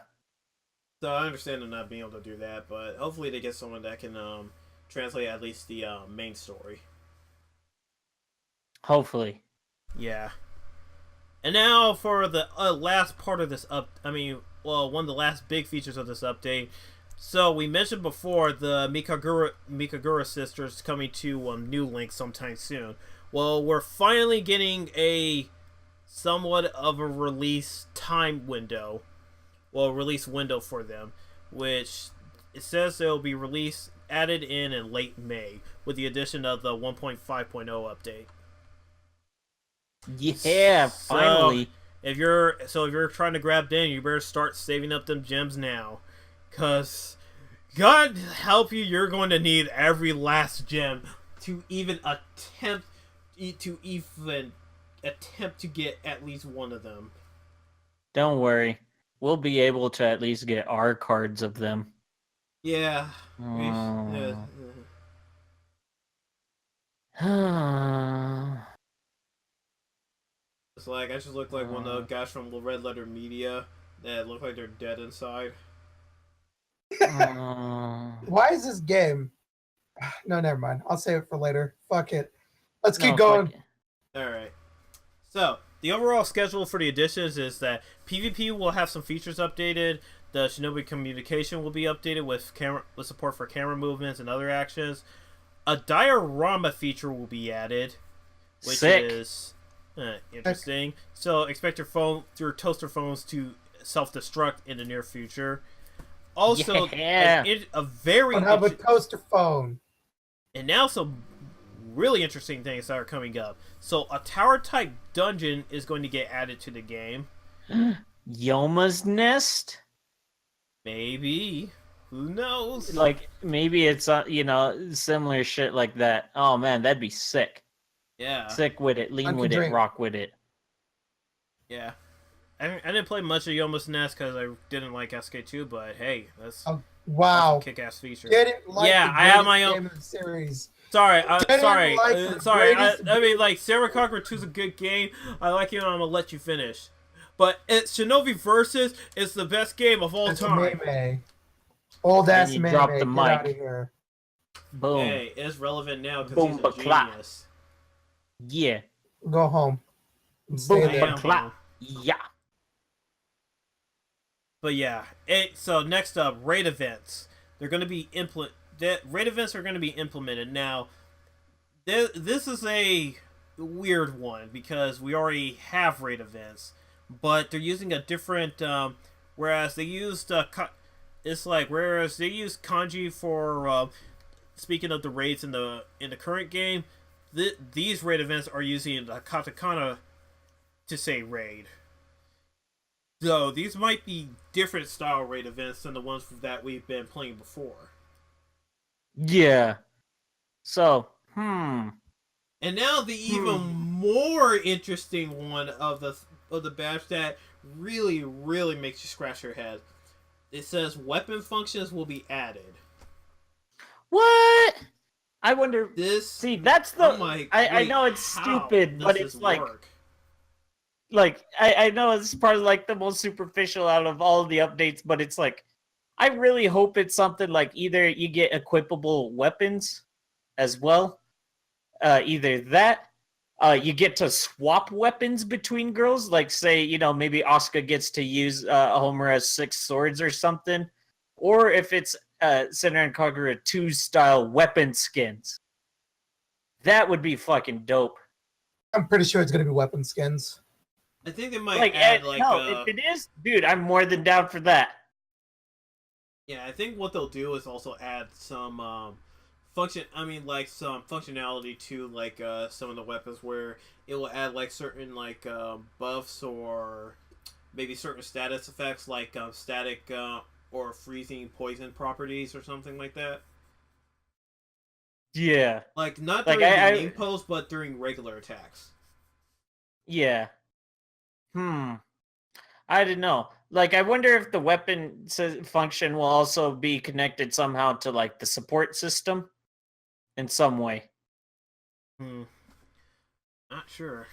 So I understand them not being able to do that, but hopefully they get someone that can translate at least the main story. Hopefully. Yeah. And now for the last part of this one of the last big features of this update. So we mentioned before the Mikagura sisters coming to New Link sometime soon. Well, we're finally getting a somewhat of a release time window. Well, release window for them. which it says they'll be added in late May with the addition of the 1.5.0 update. Yeah, finally. If you're trying to grab them, you better start saving up them gems now, cause God help you, you're going to need every last gem to even attempt to get at least one of them. Don't worry, we'll be able to at least get our cards of them. Yeah. It's like I just look like one of the guys from Red Letter Media that look like they're dead inside. Why is this game? No, never mind. I'll save it for later. Fuck it. Let's keep going. Alright. So, the overall schedule for the editions is that PvP will have some features updated. The Shinobi communication will be updated with support for camera movements and other actions. A diorama feature will be added, which is interesting. So, expect your toaster phones to self-destruct in the near future. Also, a very have a toaster phone. And now some really interesting things that are coming up. So a tower type dungeon is going to get added to the game. Yoma's Nest? Maybe. Who knows? Like, maybe it's, similar shit like that. Oh, man, that'd be sick. Yeah. Sick with it, lean with it, rock with it. Yeah. I didn't play much of Yoma's Nest because I didn't like SK2, but hey, that's wow, kick-ass feature. Didn't like I have my own series. Sorry, sorry. I mean, like, Senran Kagura 2 is a good game. I like it, and I'm gonna let you finish. But Shinobi Versus is the best game of all time. Old ass meme. Drop the Get mic. out of here. Boom. Hey, it's relevant now because he's a genius. Yeah. Go home. Boom, clap. Yeah. But yeah, so next up, raid events. They're going to be raid events are going to be implemented. Now, this is a weird one because we already have raid events, but they're using a different. Whereas they used whereas they used kanji for speaking of the raids in the current game, these raid events are using the katakana to say raid. So these might be different style raid events than the ones that we've been playing before. Yeah. So, And now the even more interesting one of the batch that really, really makes you scratch your head. It says weapon functions will be added. What? I wonder. See, that's the. I know it's stupid, but it's like. Like, I know it's part of, like, the most superficial out of all of the updates, but it's like, I really hope it's something like either you get equipable weapons as well, either that, you get to swap weapons between girls, like, say, maybe Asuka gets to use Homura's 6 swords or something, or if it's Senran Kagura 2 style weapon skins. That would be fucking dope. I'm pretty sure it's going to be weapon skins. I think they might add if it is, dude, I'm more than down for that. Yeah, I think what they'll do is also add some some functionality to some of the weapons where it will add certain buffs or maybe certain status effects static or freezing poison properties or something like that. Yeah. Not during the main pose, but during regular attacks. Yeah. I don't know. I wonder if the weapon function will also be connected somehow to, the support system in some way. Not sure.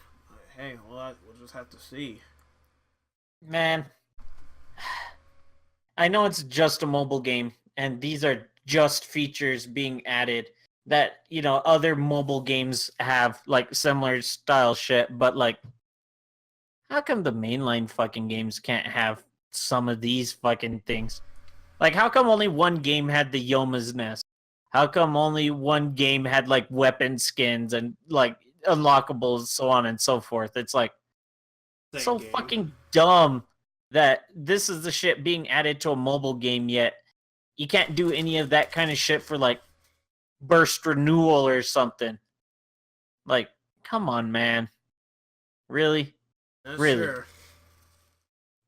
Hey, we'll just have to see. Man. I know it's just a mobile game, and these are just features being added that, other mobile games have, similar style shit, but, how come the mainline fucking games can't have some of these fucking things? How come only one game had the Yoma's Nest? How come only one game had, weapon skins and, unlockables, so on and so forth? It's, so fucking dumb that this is the shit being added to a mobile game, yet You can't do any of that kind of shit for like burst renewal or something. Like, come on, man. Really? That's Really? Sure.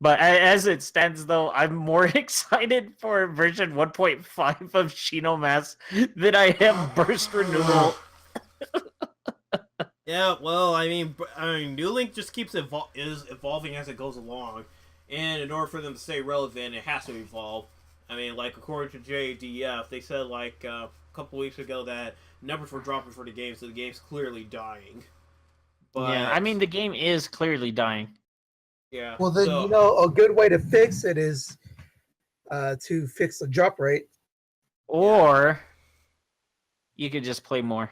But as it stands, though, I'm more excited for version 1.5 of Shinomas than I am burst renewal. Yeah, well, I mean, New Link just keeps evolving as it goes along, and in order for them to stay relevant, it has to evolve. I mean, like according to JDF, they said like a couple weeks ago that numbers were dropping for the game, so the game's clearly dying. But Yeah, I mean, the game is clearly dying. yeah. Well, then a good way to fix it is to fix the drop rate. Or you could just play more.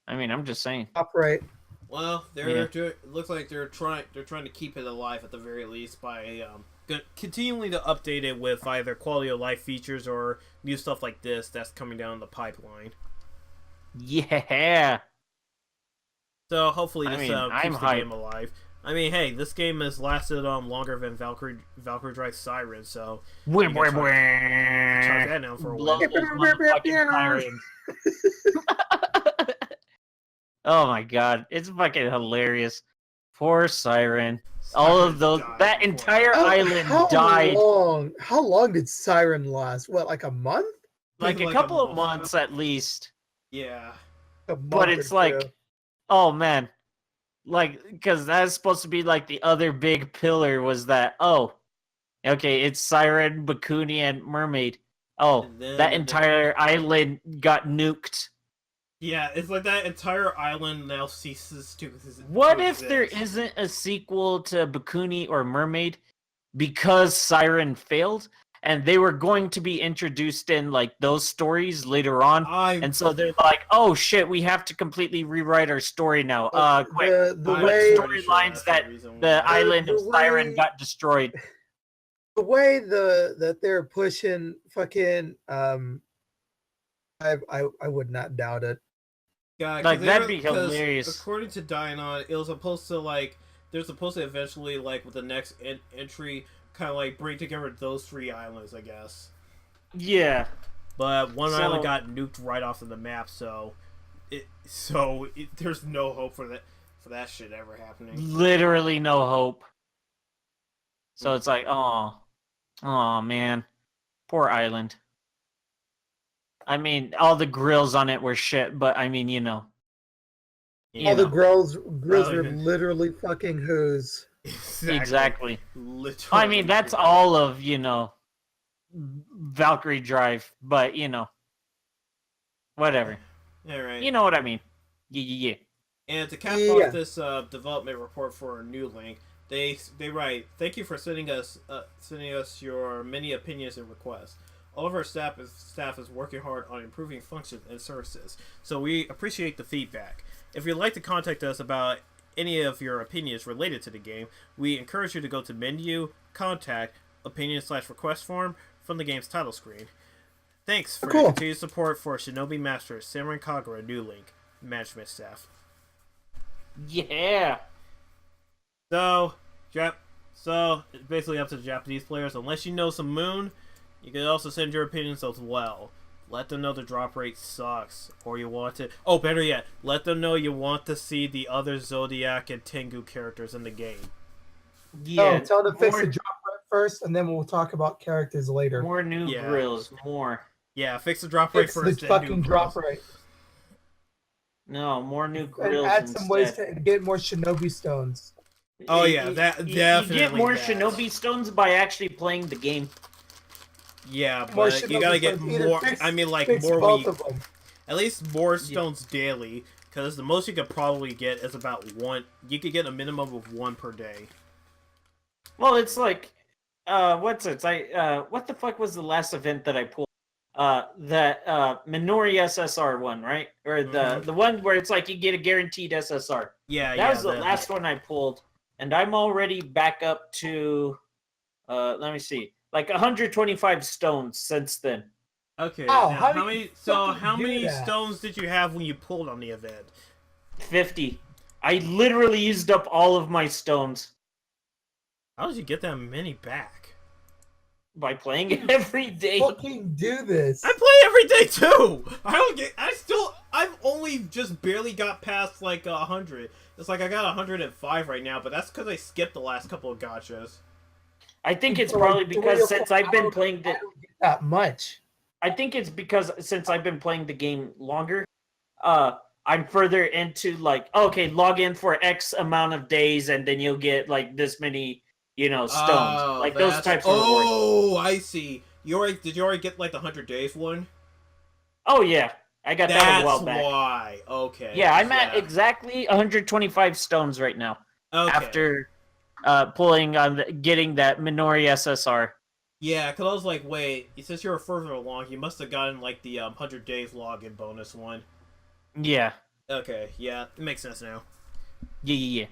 I mean, I'm just saying. Drop rate. Well, it looks like they're trying to keep it alive at the very least by continuing to update it with either quality of life features or new stuff like this that's coming down the pipeline. Yeah. So hopefully this I'm keeps the hyped. game alive. I mean, hey, this game has lasted longer than Valkyrie Drive Siren, so Charge that now for a while. Oh my god, it's fucking hilarious. Poor Siren. All of those, that entire island died. How long did Siren last? What, like a month? Like a couple of months at least. Yeah. But it's like, oh man. Like, because that's supposed to be like the other big pillar was that, oh, okay, it's Siren, Bakuni, and Mermaid. Oh, that entire island got nuked. Yeah, it's like that entire island now ceases to exist. What if there isn't a sequel to Bakuni or Mermaid because Siren failed? And they were going to be introduced in like those stories later on, and so they're like, "Oh shit, we have to completely rewrite our story now." Quick, the way storylines that the island of Siren got destroyed. The way that they're pushing fucking I would not doubt it. Yeah, like that'd be hilarious. According to Dinon, it was supposed to like they're supposed to eventually like with the next entry. Kind of like bring together those three islands, I guess. Yeah, but one island got nuked right off of the map, so there's no hope for that shit ever happening. Literally no hope. So it's like, oh man, poor island. I mean, all the grills on it were shit, but I mean, all the grills were literally fucking who's. Exactly. Literally. I mean, that's all of, Valkyrie Drive, but, whatever. All right. You know what I mean. Yeah. And to cap off this development report for New Link, they write, "Thank you for sending us your many opinions and requests. All of our staff is working hard on improving functions and services, so we appreciate the feedback. If you'd like to contact us about any of your opinions related to the game, we encourage you to go to menu, contact, opinion/request form from the game's title screen. Thanks for your continued support for Shinobi Master Senran Kagura New Link management staff." Yeah. So it's basically up to the Japanese players. Unless you know some Moon, you can also send your opinions as well. Let them know the drop rate sucks, or you want to... Oh, better yet, let them know you want to see the other Zodiac and Tengu characters in the game. Yeah. Tell them to fix the drop rate first, and then we'll talk about characters later. More new grills, more. Yeah, fix the drop rate first. Fix the fucking drop rate. No, more new grills. And add some ways to get more Shinobi stones. Oh yeah, that definitely. You get more Shinobi stones by actually playing the game. Yeah, but you gotta get more. I mean, like more. Both of them. At least more stones daily, because the most you could probably get is about one. You could get a minimum of one per day. Well, it's like, what the fuck was the last event that I pulled? That Minori SSR one, right? Or the one where it's like you get a guaranteed SSR. Yeah, that was the last one I pulled, and I'm already back up to, let me see. Like 125 stones since then. Okay. Oh, how many stones did you have when you pulled on the event? 50. I literally used up all of my stones. How did you get that many back? By playing it every day. Fucking do this. I play every day too. I've only just barely got past like 100. It's like I got 105 right now, but that's because I skipped the last couple of gachas. I think it's For probably like 3 because or since 4 I've been hours, playing I the don't get that much. I think it's because since I've been playing the game longer, I'm further into like, okay, log in for X amount of days and then you'll get like this many, stones. Oh, Like those types of rewards. Oh, I see. Did you already get like the 100 days one? Oh yeah. I got that a while back. That's why. Okay. Yeah, I'm at exactly 125 stones right now. Okay. After pulling on getting that Minori SSR. Yeah, because I was like, wait, since you were further along, you must have gotten like the 100 days login bonus one. Yeah. Okay, yeah, it makes sense now. Yeah.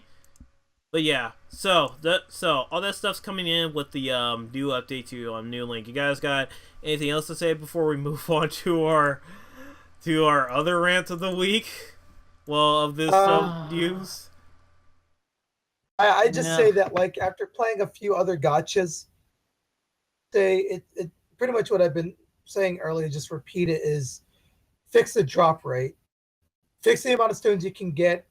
But yeah, so all that stuff's coming in with the new update to New Link. You guys got anything else to say before we move on to our other rant of the week? Well, of this news. I just say that like after playing a few other gachas, it pretty much what I've been saying earlier, just repeat it, is fix the drop rate, fix the amount of stones you can get,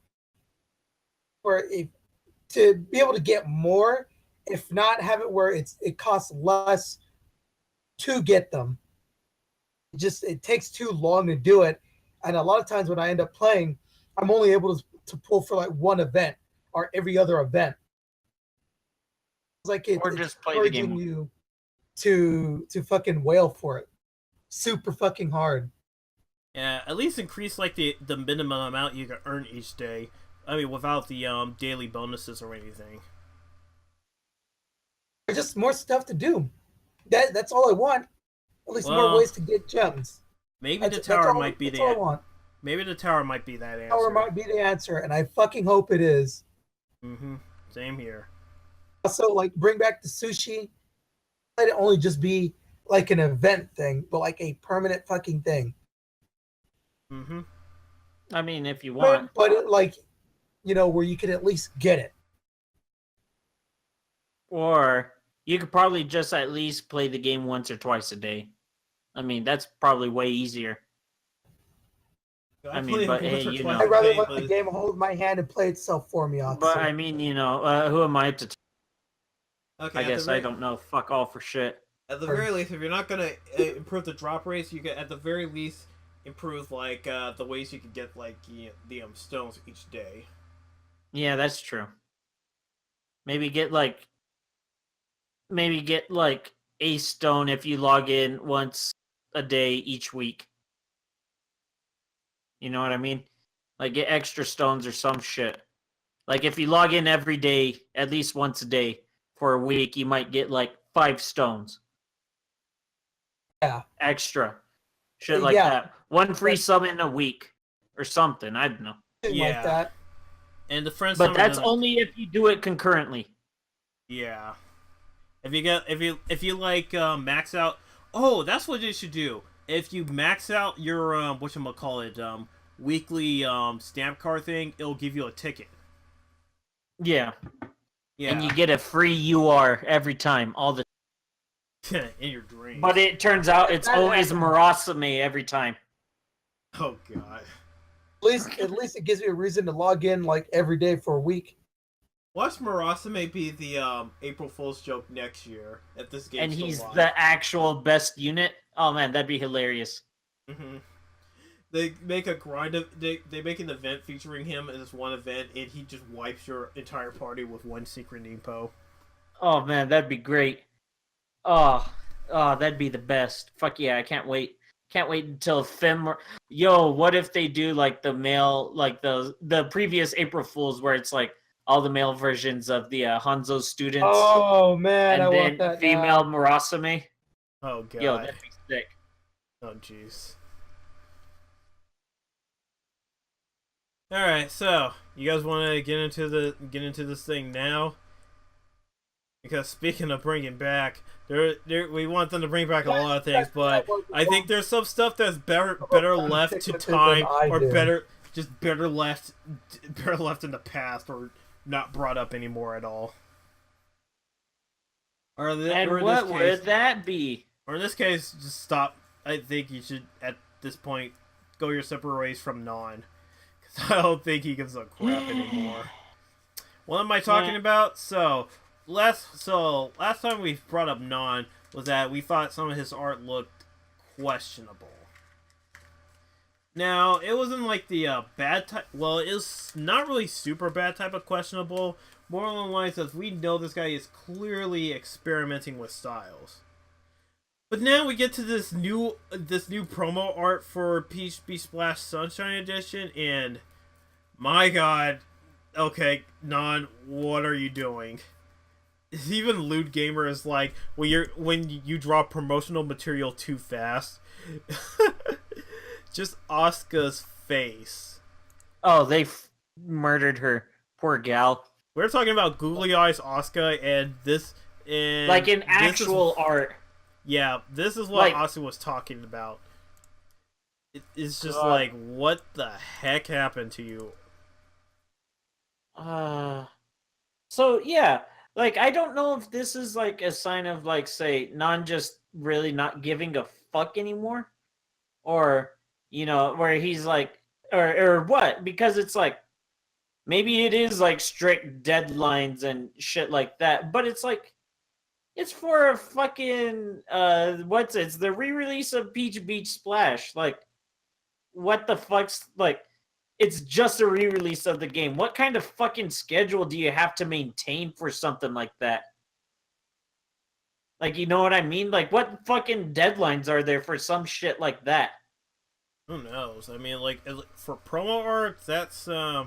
to be able to get more. If not, have it where it costs less to get them. It takes too long to do it, and a lot of times when I end up playing, I'm only able to pull for like one event or every other event. It's like it's just play the game. You to fucking wail for it super fucking hard. Yeah, at least increase like the minimum amount you can earn each day. I mean, without the daily bonuses or anything. There's just more stuff to do. That's all I want. At least more ways to get gems. Maybe the tower might be the all I want. Maybe the tower might be that answer. Tower might be the answer, and I fucking hope it is. Mm-hmm. Same here. Also, like, bring back the sushi. Let it only just be like an event thing, but like a permanent fucking thing. Mm-hmm. I mean, if you want. But it, like, where you could at least get it. Or you could probably just at least play the game once or twice a day. I mean, that's probably way easier. I'd rather let the game hold my hand and play itself for me. Atsu. But I mean, who am I to? Okay, I guess I don't know. Fuck all for shit. At the very least, if you're not gonna improve the drop rates, you can at the very least improve like the ways you can get like the stones each day. Yeah, that's true. Maybe get like a stone if you log in once a day each week. You know what I mean? Like get extra stones or some shit. Like if you log in every day, at least once a day for a week, you might get like 5 stones. Yeah. Extra. Shit like that. One free summon a week or something. I don't know. Yeah. Like that. And the friends. But that's only if you do it concurrently. Yeah. If you like max out. Oh, that's what you should do. If you max out your whatchamacallit, weekly stamp card thing, it'll give you a ticket. Yeah. Yeah. And you get a free UR every time, all the in your dreams. But it turns out it's always Murasame every time. Oh god. At least it gives me a reason to log in like every day for a week. Watch Murasame be the April Fool's joke next year if this game. And he's the actual best unit. Oh man, that'd be hilarious. Mm-hmm. They make a grind of they make an event featuring him in this one event, and he just wipes your entire party with one secret Nimpo. Oh man, that'd be great. Oh, that'd be the best. Fuck yeah, I can't wait. Can't wait until Yo, what if they do like the male, like the previous April Fools, where it's like all the male versions of the Hanzo students. Oh man, and I then want that female now. Murasame. Oh god. Yo, that'd be sick. Oh jeez. All right, so you guys want to get into this thing now? Because speaking of bringing back, we want them to bring back a lot of things, but I think there's some stuff that's better left to time, or better left in the past, or not brought up anymore at all. And or in what this case, would that be? or in this case, just stop. I think you should at this point go your separate ways from Non, because I don't think he gives a crap anymore. What am I talking about? So last time we brought up Non was that we thought some of his art looked questionable. Now, it wasn't like the bad type. Well, it was not really super bad type of questionable. More along the lines of we know this guy is clearly experimenting with styles. But now we get to this new promo art for Peach Beach Splash Sunshine Edition, and my God, okay, Non, what are you doing? Even Lewd Gamer is like, when you draw promotional material too fast. Just Asuka's face. Oh, they murdered her. Poor gal. We're talking about googly eyes Asuka, and this, and like in actual art. Yeah, this is what like, Atsu was talking about. It's just like, what the heck happened to you? So yeah, like I don't know if this is like a sign of like, say, Non just really not giving a fuck anymore, or where he's like, or what? Because it's like, maybe it is like strict deadlines and shit like that, but it's like, it's for a fucking it's the re-release of Peach Beach Splash. Like, what the fuck's like? It's just a re-release of the game. What kind of fucking schedule do you have to maintain for something like that? Like, you know what I mean? Like, what fucking deadlines are there for some shit like that? Who knows? I mean, like, for promo art, that's yeah,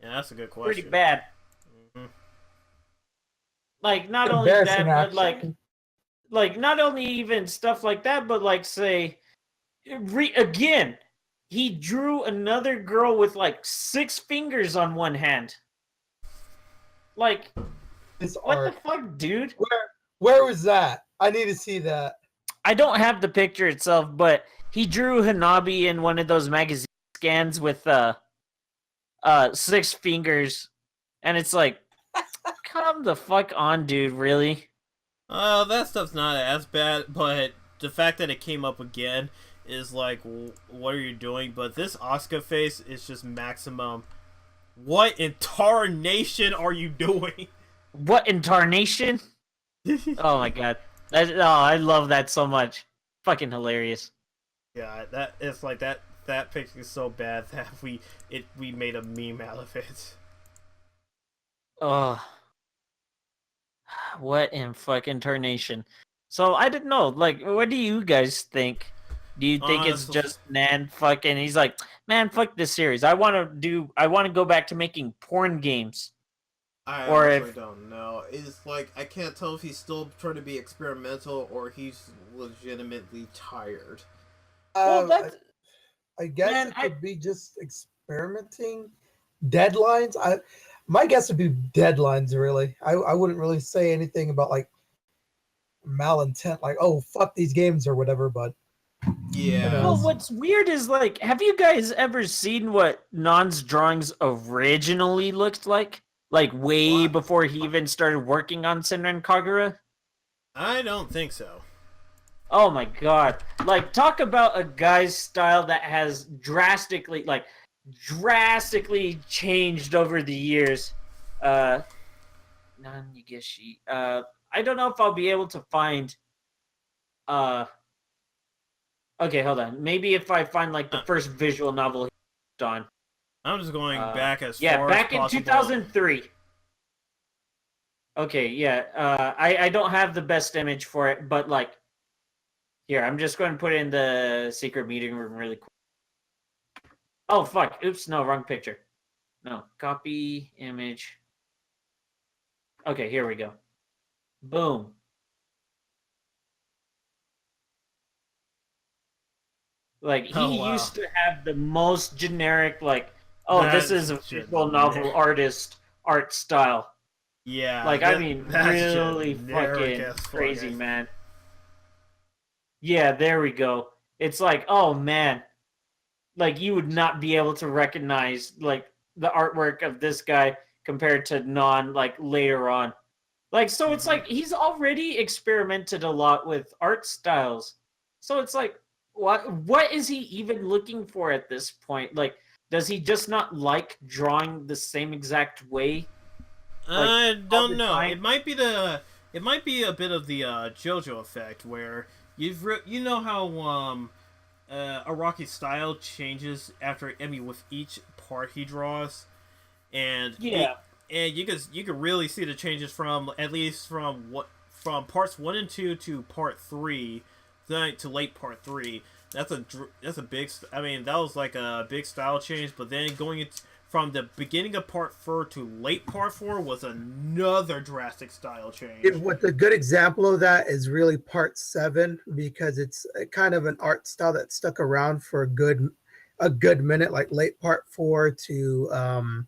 that's a good question. Pretty bad. Mm-hmm. Like, not only that, but like not only even stuff like that, but like, say, again, he drew another girl with like 6 fingers on one hand. Like, what the fuck, dude? Where was that? I need to see that. I don't have the picture itself, but he drew Hanabi in one of those magazine scans with 6 fingers, and it's like, come the fuck on, dude, really? That stuff's not as bad, but the fact that it came up again is like, what are you doing? But this Asuka face is just maximum. What in tarnation are you doing? What in tarnation? Oh my God. I love that so much. Fucking hilarious. Yeah, that it's like that picture is so bad that we made a meme out of it. Oh. What in fucking tarnation? So I didn't know. Like, what do you guys think? Do you think it's just Nan fucking? He's like, man, fuck this series. I want to go back to making porn games. I honestly don't know. It's like, I can't tell if he's still trying to be experimental or he's legitimately tired. Well, I guess it could be just experimenting. Deadlines. My guess would be deadlines. Really, I wouldn't really say anything about like malintent, like, oh, fuck these games or whatever. But yeah. Well, what's weird is, like, have you guys ever seen what Non's drawings originally looked like? Like, way before he even started working on Senran Kagura? I don't think so. Oh my God. Like, talk about a guy's style that has drastically changed over the years. Nan-Yigeshi. I don't know if I'll be able to find... Okay, hold on. Maybe if I find, like, the first visual novel he on. I'm just going back as far yeah, back as possible. in 2003. Okay, yeah. I don't have the best image for it, but, like, here, I'm just going to put it in the secret meeting room really quick. Oh, fuck. Oops, no, wrong picture. No, copy image. Okay, here we go. Boom. Like, he used to have the most generic, like, this is a visual novel artist art style. Yeah. Like, I mean, really fucking crazy, man. Yeah, there we go. It's like, oh, man. Like, you would not be able to recognize, like, the artwork of this guy compared to Non, like, later on. Like, so it's like he's already experimented a lot with art styles. So it's like, what is he even looking for at this point? Like, does he just not like drawing the same exact way? I don't know. time? It might be a bit of the JoJo effect, where you know how Araki's style changes after with each part he draws, and Yeah. and you can really see the changes from from parts 1 and 2 to part 3, then to late part 3. That's a big. I mean, that was like a big style change. But then going into from the beginning of part 4 to late part 4 was another drastic style change. What a good example of that is really part 7, because it's a kind of an art style that stuck around for a good minute, like late part 4 to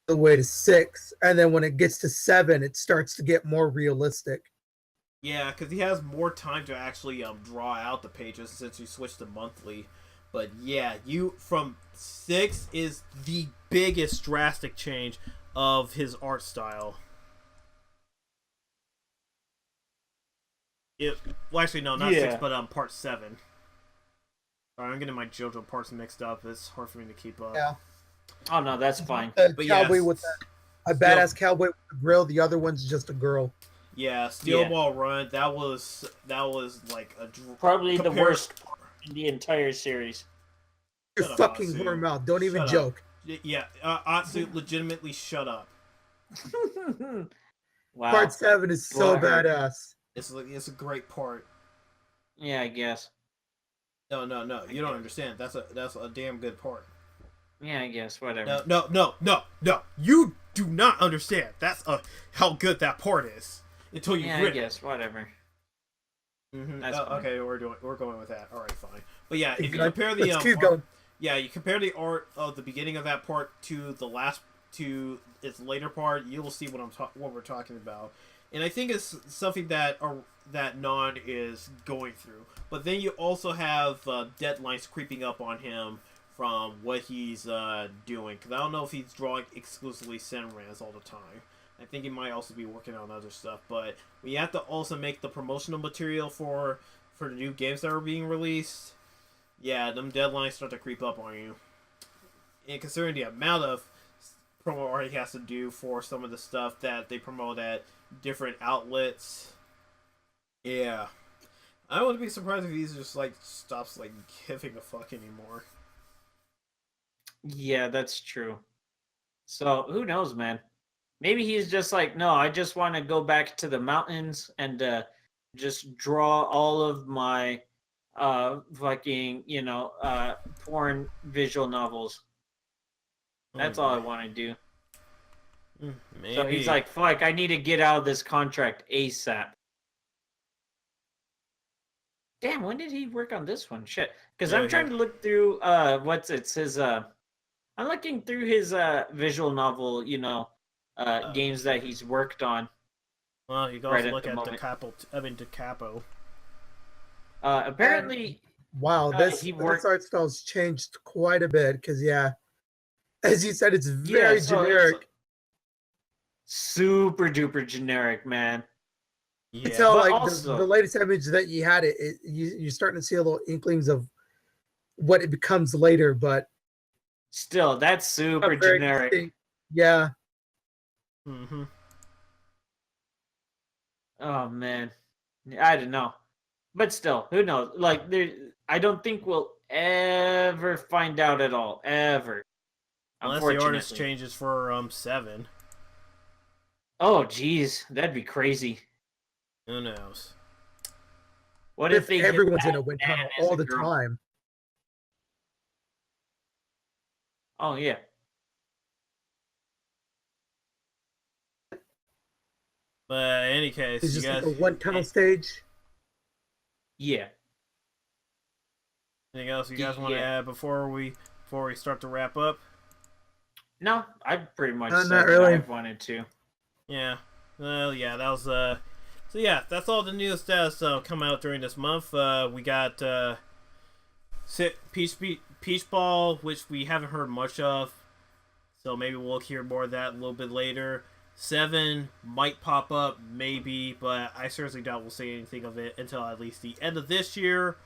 the way to 6, and then when it gets to 7, it starts to get more realistic. Yeah, because he has more time to actually draw out the pages since you switched to monthly. But yeah, from 6 is the biggest drastic change of his art style. Well, actually, no, not 6, but part 7. Sorry, I'm getting my JoJo parts mixed up. It's hard for me to keep up. Yeah. Oh no, that's fine. A But cowboy yes, with a badass cowboy with a grill. The other one's just a girl. Yeah, Steel Ball Run. That was like a probably the worst part in the entire series. Your fucking whore mouth. Don't even joke. Yeah, Atsu, legitimately shut up. Wow. Part 7 is so badass. It's a great part. Yeah, I guess. No, you don't understand. That's a damn good part. Yeah, I guess. Whatever. No. You do not understand. That's how good that part is until you. Yeah, I guess. Whatever. Mm-hmm. Okay, we're going with that. All right, fine. But yeah, if you Let's compare the keep going. Yeah, you compare the art of the beginning of that part to its later part, you will see what we're talking about. And I think it's something that Non is going through. But then you also have deadlines creeping up on him from what he's doing. Because I don't know if he's drawing exclusively Senrans all the time. I think he might also be working on other stuff. But we have to also make the promotional material for the new games that are being released. Yeah, them deadlines start to creep up on you. And considering the amount of promo art he has to do for some of the stuff that they promote at different outlets. Yeah. I wouldn't be surprised if he just stops giving a fuck anymore. Yeah, that's true. So who knows, man? Maybe he's just like, no, I just want to go back to the mountains and just draw all of my fucking, porn visual novels. That's all I want to do. Maybe. So he's like, fuck, I need to get out of this contract ASAP. Damn, when did he work on this one? Shit. Because I'm trying to look through I'm looking through his visual novel, games that he's worked on. Well, you can also look at Da Capo. Apparently, wow, this art style's changed quite a bit because, as you said, it's very generic. Super duper generic, man. Yeah. You tell, the latest image that you had, you're starting to see a little inklings of what it becomes later, but still, that's super generic. Distinct. Yeah. Mm-hmm. Oh man, I don't know, but still, who knows? I don't think we'll ever find out at all, ever. Unless the artist changes for 7. Oh geez, that'd be crazy. Who knows? What if everyone's in a wind tunnel all the time? Oh yeah. But in any case, it's just like a one tunnel stage. Yeah. Anything else you guys want to add before we start to wrap up? No, I pretty much said not really. what I wanted to. Yeah. Well, yeah, that was so yeah, that's all the news that's come out during this month. We got Peach Ball, which we haven't heard much of, so maybe we'll hear more of that a little bit later. 7 might pop up, maybe, but I seriously doubt we'll see anything of it until at least the end of this year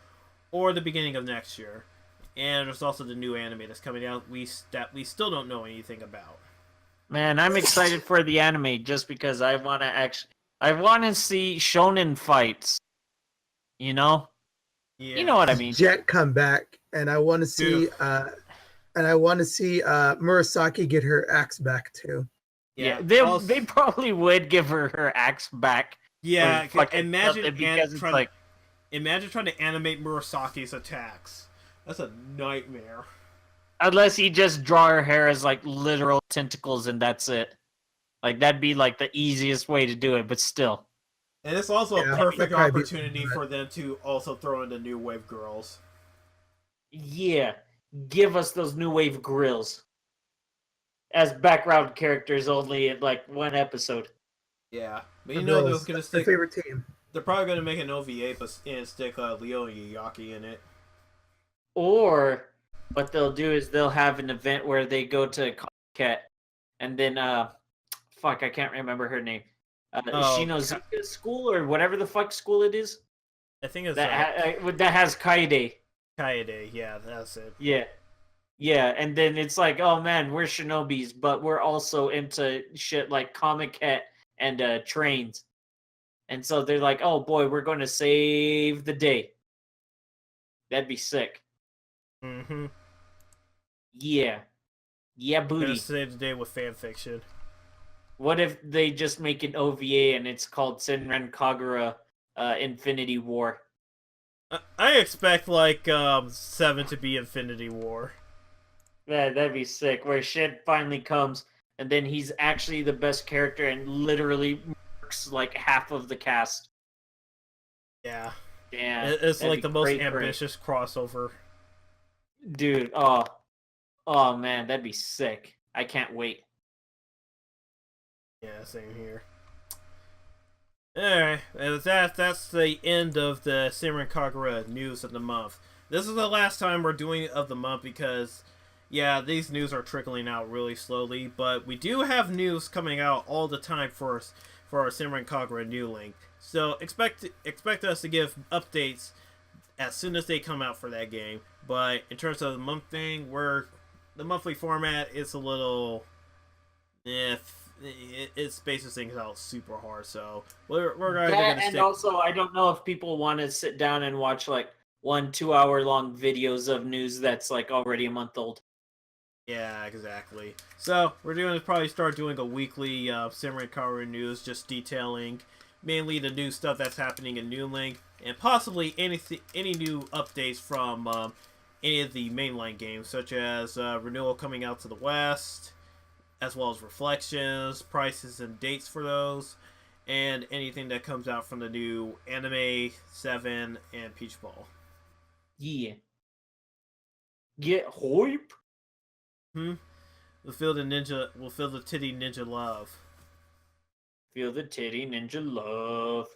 or the beginning of next year. And there's also the new anime that's coming out that we still don't know anything about. Man, I'm excited for the anime just because I want to see shonen fights. You know? Yeah. You know what I mean. Jet come back, and I want to see Murasaki get her axe back too. Yeah, they probably would give her axe back. Yeah, imagine imagine trying to animate Murasaki's attacks. That's a nightmare. Unless you just draw her hair as like literal tentacles and that's it. Like that'd be like the easiest way to do it, but still. And it's also a perfect opportunity for them to also throw in the New Wave girls. Yeah, give us those New Wave grills as background characters only in like one episode. Yeah, but you know they're gonna stick. Favorite team. They're probably gonna make an OVA and stick Leo and Yuyaki in it. Or what they'll do is they'll have an event where they go to Cat, and then I can't remember her name. Shinozuka school or whatever the fuck school it is. I think it's that has Kaede. Kaede, yeah, that's it. Yeah, and then it's like, oh man, we're shinobis, but we're also into shit like Comic Cat and trains. And so they're like, oh boy, we're going to save the day. That'd be sick. Mm-hmm. Yeah, booty. Gonna save the day with fan fiction. What if they just make an OVA and it's called Senran Kagura Infinity War? I expect like 7 to be Infinity War. Yeah, that'd be sick. Where shit finally comes, and then he's actually the best character and literally works like half of the cast. Yeah. Yeah. It's like the most ambitious crossover. Dude, oh man, that'd be sick. I can't wait. Yeah, same here. Alright, that's the end of the Senran Kagura news of the month. This is the last time we're doing it of the month because, yeah, these news are trickling out really slowly, but we do have news coming out all the time for our Senran Kagura New Link. So expect us to give updates as soon as they come out for that game. But in terms of the month thing, the monthly format is a little it spaces things out super hard, so we're gonna stick. Also, I don't know if people want to sit down and watch like 1-2 hour long videos of news that's like already a month old. Yeah, exactly. So we're gonna probably start doing a weekly Senran Kagura news, just detailing mainly the new stuff that's happening in New Link, and possibly any new updates from any of the mainline games, such as Renewal coming out to the West, as well as Reflections, prices and dates for those, and anything that comes out from the new Anime 7 and Peach Ball. Yeah. Get hype. We'll feel the titty ninja love. Feel the titty ninja love.